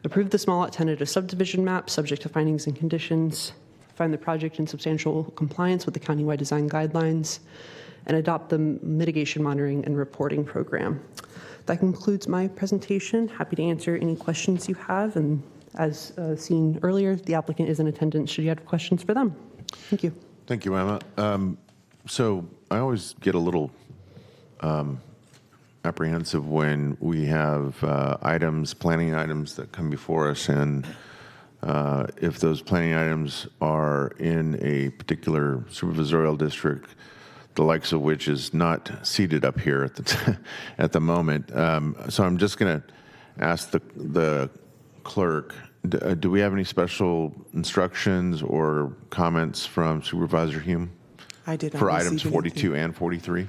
[SPEAKER 21] approve the small lot tentative subdivision map subject to findings and conditions, find the project in substantial compliance with the countywide design guidelines, and adopt the mitigation monitoring and reporting program. That concludes my presentation. Happy to answer any questions you have. And as seen earlier, the applicant is in attendance should you have questions for them. Thank you.
[SPEAKER 2] Thank you, Emma. So I always get a little apprehensive when we have planning items that come before us, and if those planning items are in a particular supervisorial district, the likes of which is not seated up here at the moment. So I'm just going to ask the clerk, do we have any special instructions or comments from Supervisor Hume?
[SPEAKER 1] I did not
[SPEAKER 2] for
[SPEAKER 1] receive
[SPEAKER 2] items 42
[SPEAKER 1] anything.
[SPEAKER 2] and 43?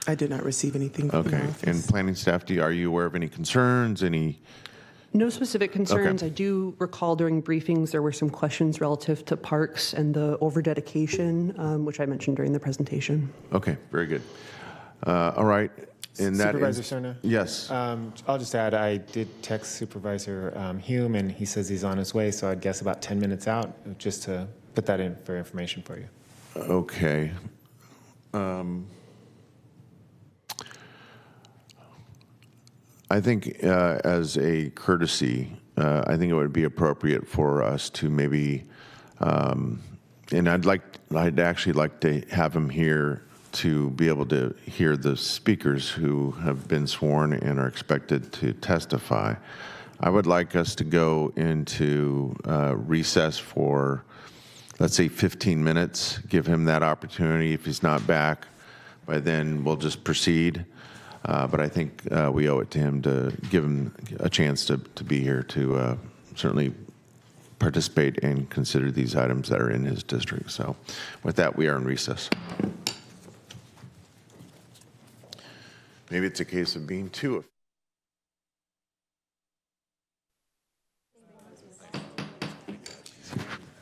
[SPEAKER 1] I did not receive anything from the
[SPEAKER 2] Okay.
[SPEAKER 1] office.
[SPEAKER 2] And planning staff, are you aware of any concerns,
[SPEAKER 21] No specific concerns.
[SPEAKER 2] Okay.
[SPEAKER 21] I do recall during briefings there were some questions relative to parks and the over-dedication, which I mentioned during the presentation.
[SPEAKER 2] Okay, very good. All right. In that
[SPEAKER 14] Supervisor Cerna?
[SPEAKER 2] Yes.
[SPEAKER 14] I'll just add, I did text Supervisor Hume, and he says he's on his way, so I'd guess about 10 minutes out, just to put that in for information for you.
[SPEAKER 2] Okay. I think as a courtesy, I think it would be appropriate for us to maybe, and I'd actually like to have him here to be able to hear the speakers who have been sworn and are expected to testify. I would like us to go into recess for, let's say, 15 minutes, give him that opportunity. If he's not back by then, we'll just proceed. But I think we owe it to him to give him a chance to be here to certainly participate and consider these items that are in his district. So with that, we are in recess. Maybe it's a case of being two.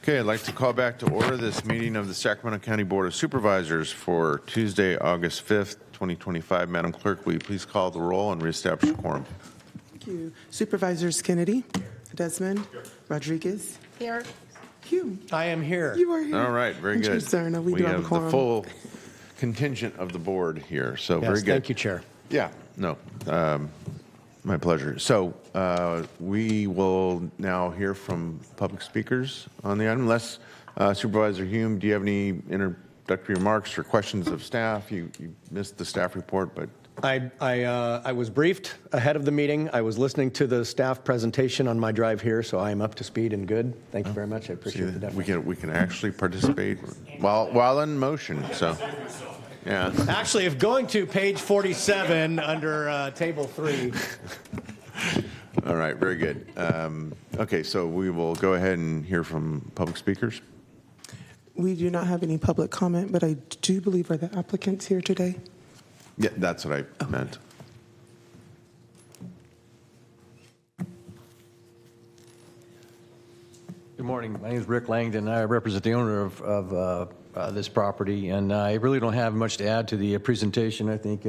[SPEAKER 2] Okay, I'd like to call back to order this meeting of the Sacramento County Board of Supervisors for Tuesday, August 5th, 2025. Madam Clerk, will you please call the roll and reestablish quorum?
[SPEAKER 1] Thank you. Supervisors Kennedy, Desmond, Rodriguez.
[SPEAKER 4] Here.
[SPEAKER 1] Hume.
[SPEAKER 4] I am here.
[SPEAKER 1] You are here.
[SPEAKER 2] All right, very
[SPEAKER 1] And
[SPEAKER 2] good.
[SPEAKER 1] Chair Cerna, we do have a
[SPEAKER 2] have the
[SPEAKER 1] quorum.
[SPEAKER 2] full contingent of the board here, so
[SPEAKER 4] Yes,
[SPEAKER 2] very good.
[SPEAKER 4] thank you, Chair.
[SPEAKER 2] Yeah, no, my pleasure. So we will now hear from public speakers on the item. Unless Supervisor Hume, do you have any introductory remarks or questions of staff? You missed the staff report, but
[SPEAKER 4] I was briefed ahead of the meeting. I was listening to the staff presentation on my drive here, so I am up to speed and good. Thank you very much. I appreciate the deference.
[SPEAKER 2] we can actually participate while in motion. So yeah.
[SPEAKER 4] Actually, if going to page 47 under table 3.
[SPEAKER 2] All right, very good. Okay, so we will go ahead and hear from public speakers.
[SPEAKER 1] We do not have any public comment, but I do believe are the applicants here today.
[SPEAKER 2] Yeah, that's what I meant.
[SPEAKER 22] Good morning. My name is Rick Langdon. I represent the owner of this property, and I really don't have much to add to the presentation. I think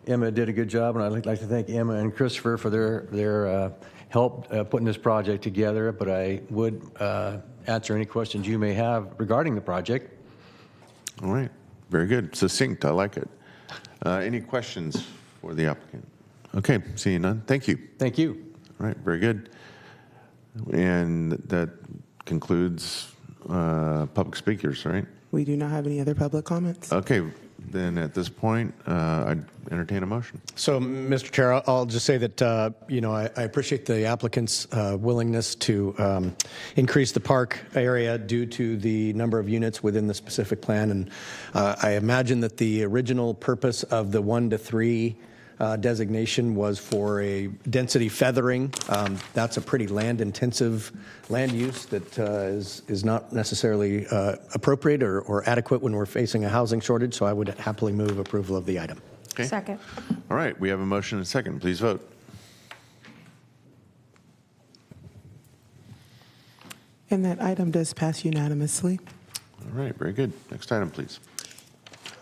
[SPEAKER 22] Emma did a good job, and I'd like to thank Emma and Christopher for their help putting this project together, but I would answer any questions you may have regarding the project.
[SPEAKER 2] All right, very good. Succinct, I like it. Any questions for the applicant? Okay, seeing none. Thank you.
[SPEAKER 4] Thank you.
[SPEAKER 2] All right, very good. And that concludes public speakers, right?
[SPEAKER 1] We do not have any other public comments.
[SPEAKER 2] Okay, then at this point, I'd entertain a motion.
[SPEAKER 4] So, Mr. Chair, I'll just say that, I appreciate the applicant's willingness to increase the park area due to the number of units within the specific plan. And I imagine that the original purpose of the 1 to 3 designation was for a density feathering. That's a pretty land-intensive land use that is not necessarily appropriate or adequate when we're facing a housing shortage, so I would happily move approval of the item.
[SPEAKER 2] Okay.
[SPEAKER 13] Second.
[SPEAKER 2] All right, we have a motion and a second. Please vote.
[SPEAKER 1] And that item does pass unanimously.
[SPEAKER 2] All right, very good. Next item, please.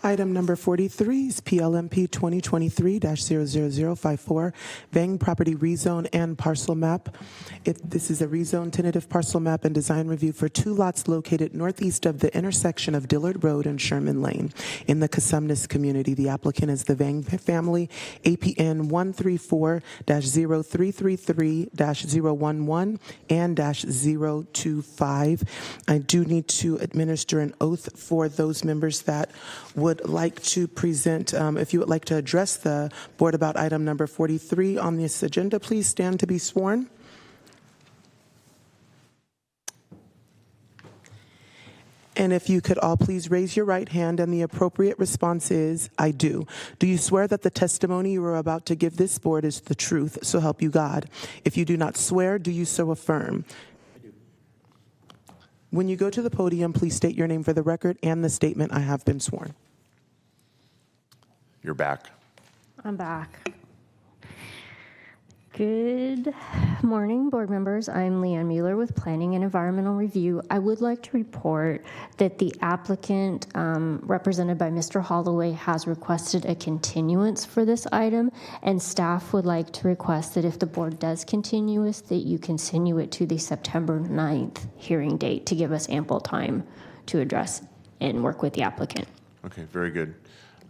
[SPEAKER 1] Item number 43 is PLMP 2023-00054, Vang Property Rezone and Parcel Map. This is a rezone tentative parcel map and design review for 2 lots located northeast of the intersection of Dillard Road and Sherman Lane in the Casumnes community. The applicant is the Vang family, APN 134-0333-011 and -025. I do need to administer an oath for those members that would like to present. If you would like to address the board about item number 43 on this agenda, please stand to be sworn. And if you could all please raise your right hand, and the appropriate response is, I do. Do you swear that the testimony you are about to give this board is the truth, so help you God? If you do not swear, do you so affirm? When you go to the podium, please state your name for the record and the statement, I have been sworn.
[SPEAKER 2] You're back.
[SPEAKER 18] I'm back. Good morning, board members. I'm Leanne Mueller with Planning and Environmental Review. I would like to report that the applicant, represented by Mr. Holloway, has requested a continuance for this item, and staff would like to request that if the board does continue it, that you continue it to the September 9th hearing date to give us ample time to address and work with the applicant.
[SPEAKER 2] Okay, very good.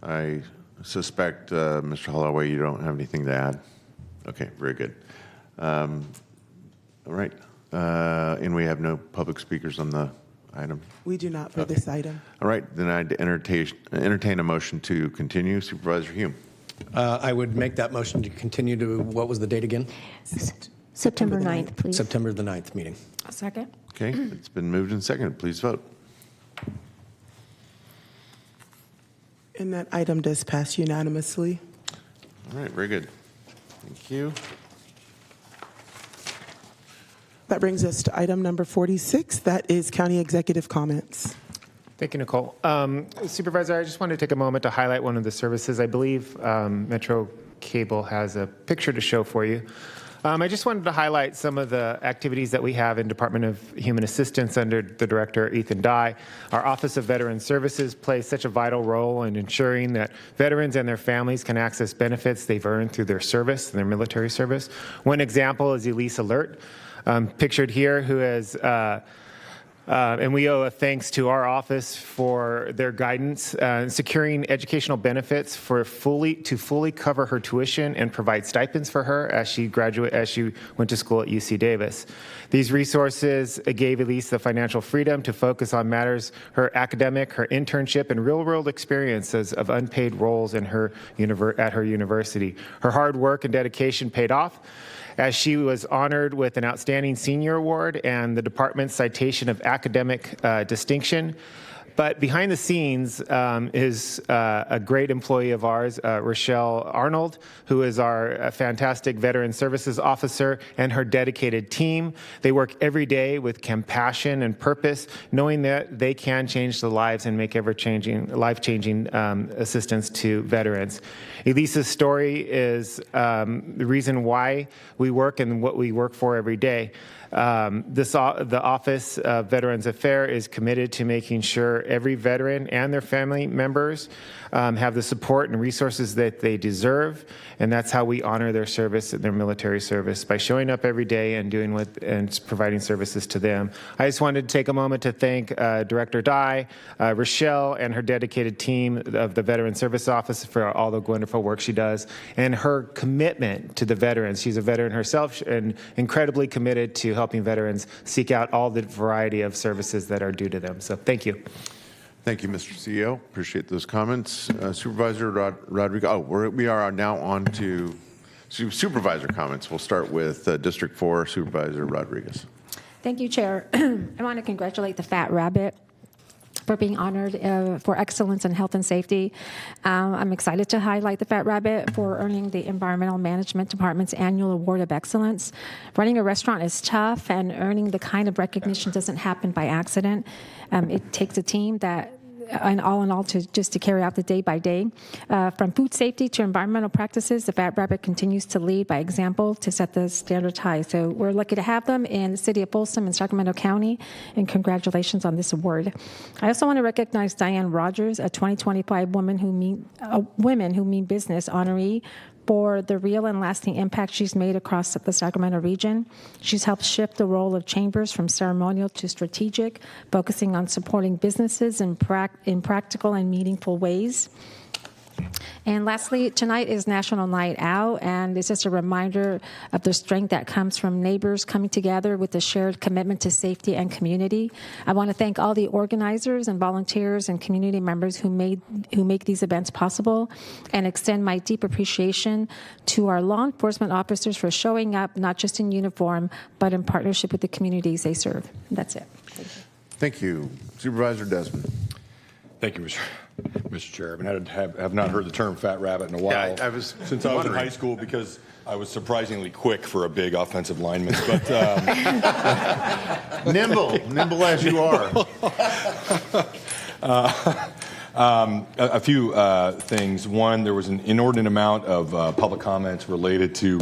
[SPEAKER 2] I suspect, Mr. Holloway, you don't have anything to add. Okay, very good. All right. And we have no public speakers on the item?
[SPEAKER 1] We do not for this item.
[SPEAKER 2] All right, then I'd entertain a motion to continue. Supervisor Hume.
[SPEAKER 4] I would make that motion to continue to, what was the date again?
[SPEAKER 18] September 9th, please.
[SPEAKER 4] September the 9th meeting.
[SPEAKER 19] A second.
[SPEAKER 2] Okay, it's been moved and seconded. Please vote.
[SPEAKER 1] And that item does pass unanimously.
[SPEAKER 2] All right, very good. Thank you.
[SPEAKER 1] That brings us to item number 46. That is county executive comments.
[SPEAKER 14] Thank you, Nicole. Supervisor, I just wanted to take a moment to highlight one of the services. I believe Metro Cable has a picture to show for you. I just wanted to highlight some of the activities that we have in Department of Human Assistance under the Director, Ethan Dye. Our Office of Veteran Services plays such a vital role in ensuring that veterans and their families can access benefits they've earned through their service, their military service. One example is Elise Alert, pictured here, who has and we owe a thanks to our office for their guidance, securing educational benefits to fully cover her tuition and provide stipends for her as she went to school at UC Davis. These resources gave Elise the financial freedom to focus on matters her academic, her internship, and real-world experiences of unpaid roles in at her university. Her hard work and dedication paid off, as she was honored with an Outstanding Senior Award and the department's citation of academic distinction. But behind the scenes is a great employee of ours, Rochelle Arnold, who is our fantastic Veteran Services Officer, and her dedicated team. They work every day with compassion and purpose, knowing that they can change the lives and make life-changing assistance to veterans. Elisa's story is the reason why we work and what we work for every day. The Office of Veterans Affairs is committed to making sure every veteran and their family members have the support and resources that they deserve, and that's how we honor their service and their military service, by showing up every day and and providing services to them. I just wanted to take a moment to thank Director Dye, Rochelle, and her dedicated team of the Veteran Service Office for all the wonderful work she does, and her commitment to the veterans. She's a veteran herself and incredibly committed to helping veterans seek out all the variety of services that are due to them. So thank you.
[SPEAKER 2] Thank you, Mr. CEO. Appreciate those comments. Supervisor Rodriguez. Oh, we are now on to supervisor comments. We'll start with District 4, Supervisor Rodriguez.
[SPEAKER 19] Thank you, Chair. I want to congratulate the Fat Rabbit for being honored for excellence in health and safety. I'm excited to highlight the Fat Rabbit for earning the Environmental Management Department's Annual Award of Excellence. Running a restaurant is tough, and earning the kind of recognition doesn't happen by accident. It takes a team that, and all in all, to carry out the day by day. From food safety to environmental practices, the Fat Rabbit continues to lead by example to set the standard high. So we're lucky to have them in the city of Folsom and Sacramento County, and congratulations on this award. I also want to recognize Diane Rogers, a 2025 Women Who Mean Business honoree, for the real and lasting impact she's made across the Sacramento region. She's helped shift the role of chambers from ceremonial to strategic, focusing on supporting businesses in practical and meaningful ways. And lastly, tonight is National Night Out, and it's just a reminder of the strength that comes from neighbors coming together with a shared commitment to safety and community. I want to thank all the organizers and volunteers and community members who make these events possible, and extend my deep appreciation to our law enforcement officers for showing up not just in uniform, but in partnership with the communities they serve. That's it.
[SPEAKER 2] Thank you. Supervisor Desmond.
[SPEAKER 7] Thank you, Mr. Chair. I have not heard the term Fat Rabbit in a while.
[SPEAKER 2] Yeah, I was
[SPEAKER 7] since I was in high school, because I was surprisingly quick for a big offensive lineman. But
[SPEAKER 2] nimble as you are.
[SPEAKER 7] A few things. One, there was an inordinate amount of public comments related to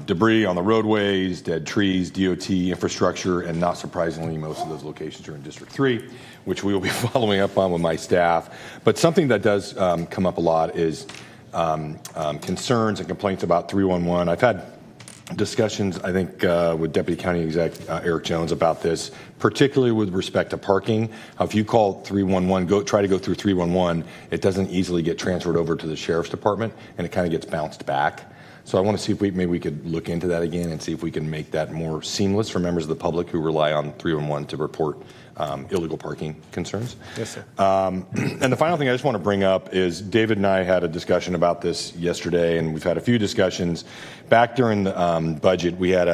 [SPEAKER 7] debris on the roadways, dead trees, DOT infrastructure, and not surprisingly, most of those locations are in District 3, which we will be following up on with my staff. But something that does come up a lot is concerns and complaints about 311. I've had discussions, I think, with Deputy County Exec Eric Jones about this, particularly with respect to parking. If you call 311, try to go through 311, it doesn't easily get transferred over to the Sheriff's Department, and it kind of gets bounced back. So I want to see if maybe we could look into that again and see if we can make that more seamless for members of the public who rely on 311 to report illegal parking concerns.
[SPEAKER 14] Yes, sir.
[SPEAKER 7] And the final thing I just want to bring up is David and I had a discussion about this yesterday, and we've had a few discussions. Back during the budget, we had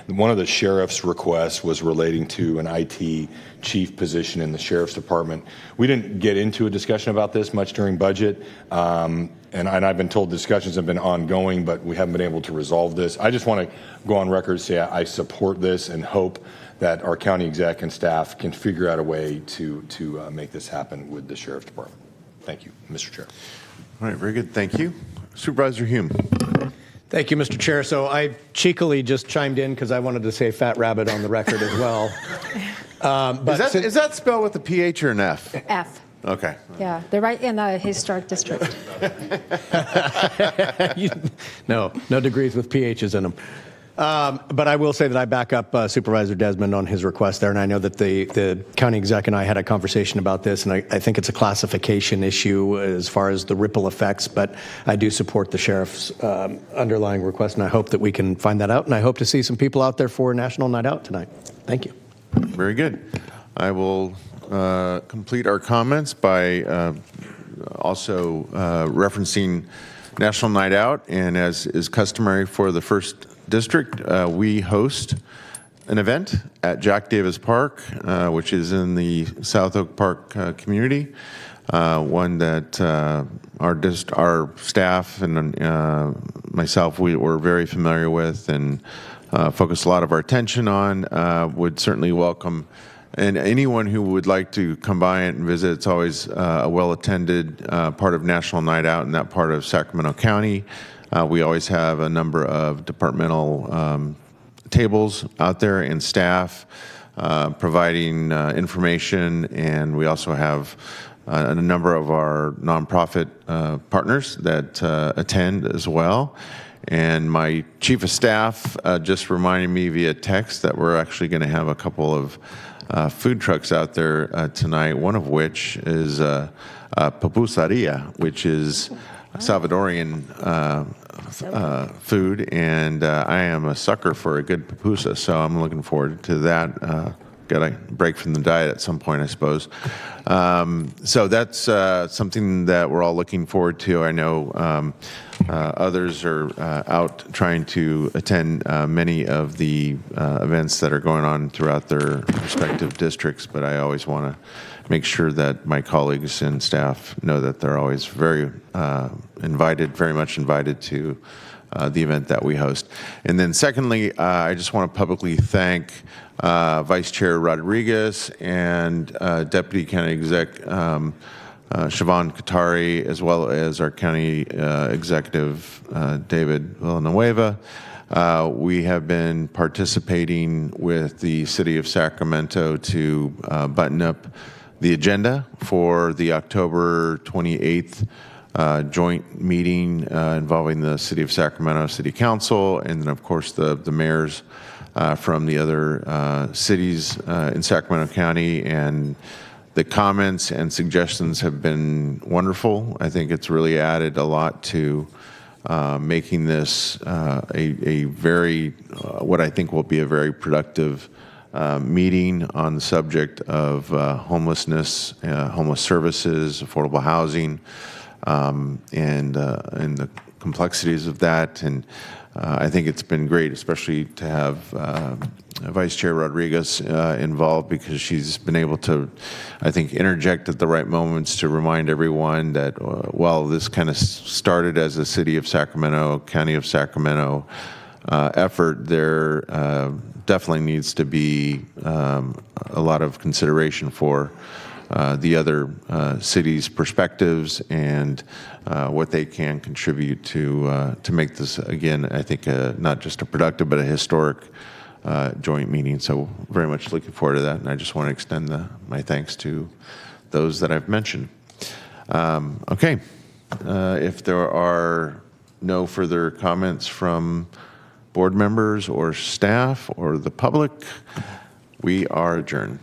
[SPEAKER 7] one of the sheriff's requests was relating to an IT chief position in the sheriff's department. We didn't get into a discussion about this much during budget, and I've been told discussions have been ongoing, but we haven't been able to resolve this. I just want to go on record and say I support this and hope that our county exec and staff can figure out a way to make this happen with the sheriff's department. Thank you, Mr. Chair.
[SPEAKER 2] All right, very good. Thank you. Supervisor Hume.
[SPEAKER 4] Thank you, Mr. Chair. So I cheekily just chimed in because I wanted to say fat rabbit on the record as well.
[SPEAKER 2] Is that spelled with a PH or an F?
[SPEAKER 19] F.
[SPEAKER 2] Okay.
[SPEAKER 19] Yeah, they're right in the historic district.
[SPEAKER 4] No degrees with PHs in them. But I will say that I back up Supervisor Desmond on his request there, and I know that the county exec and I had a conversation about this, and I think it's a classification issue as far as the ripple effects, but I do support the sheriff's underlying request, and I hope that we can find that out, and I hope to see some people out there for National Night Out tonight. Thank you.
[SPEAKER 2] Very good. I will complete our comments by also referencing National Night Out, and as is customary for the first district, we host an event at Jack Davis Park, which is in the South Oak Park community, one that our staff and myself, we're very familiar with and focus a lot of our attention on. Would certainly welcome and anyone who would like to come by and visit. It's always a well-attended part of National Night Out in that part of Sacramento County. We always have a number of departmental tables out there and staff providing information, and we also have a number of our nonprofit partners that attend as well. And my chief of staff just reminded me via text that we're actually going to have a couple of food trucks out there tonight, one of which is pupusaria, which is Salvadorian food, and I am a sucker for a good pupusa, so I'm looking forward to that. Got to break from the diet at some point, I suppose. So that's something that we're all looking forward to. I know others are out trying to attend many of the events that are going on throughout their respective districts, but I always want to make sure that my colleagues and staff know that they're always very much invited to the event that we host. And then secondly, I just want to publicly thank Vice Chair Rodriguez and Deputy County Exec Siobhan Katari, as well as our County Executive David Villanueva. We have been participating with the City of Sacramento to button up the agenda for the October 28th joint meeting involving the City of Sacramento City Council, and then of course the mayors from the other cities in Sacramento County. And the comments and suggestions have been wonderful. I think it's really added a lot to making this a very, what I think will be a very productive meeting on the subject of homelessness, homeless services, affordable housing, and the complexities of that. And I think it's been great, especially to have Vice Chair Rodriguez involved, because she's been able to, I think, interject at the right moments to remind everyone that while this kind of started as a City of Sacramento, County of Sacramento effort, there definitely needs to be a lot of consideration for the other cities' perspectives and what they can contribute to make this, again, I think, not just a productive but a historic joint meeting. So very much looking forward to that, and I just want to extend my thanks to those that I've mentioned. Okay, if there are no further comments from board members or staff or the public, we are adjourned.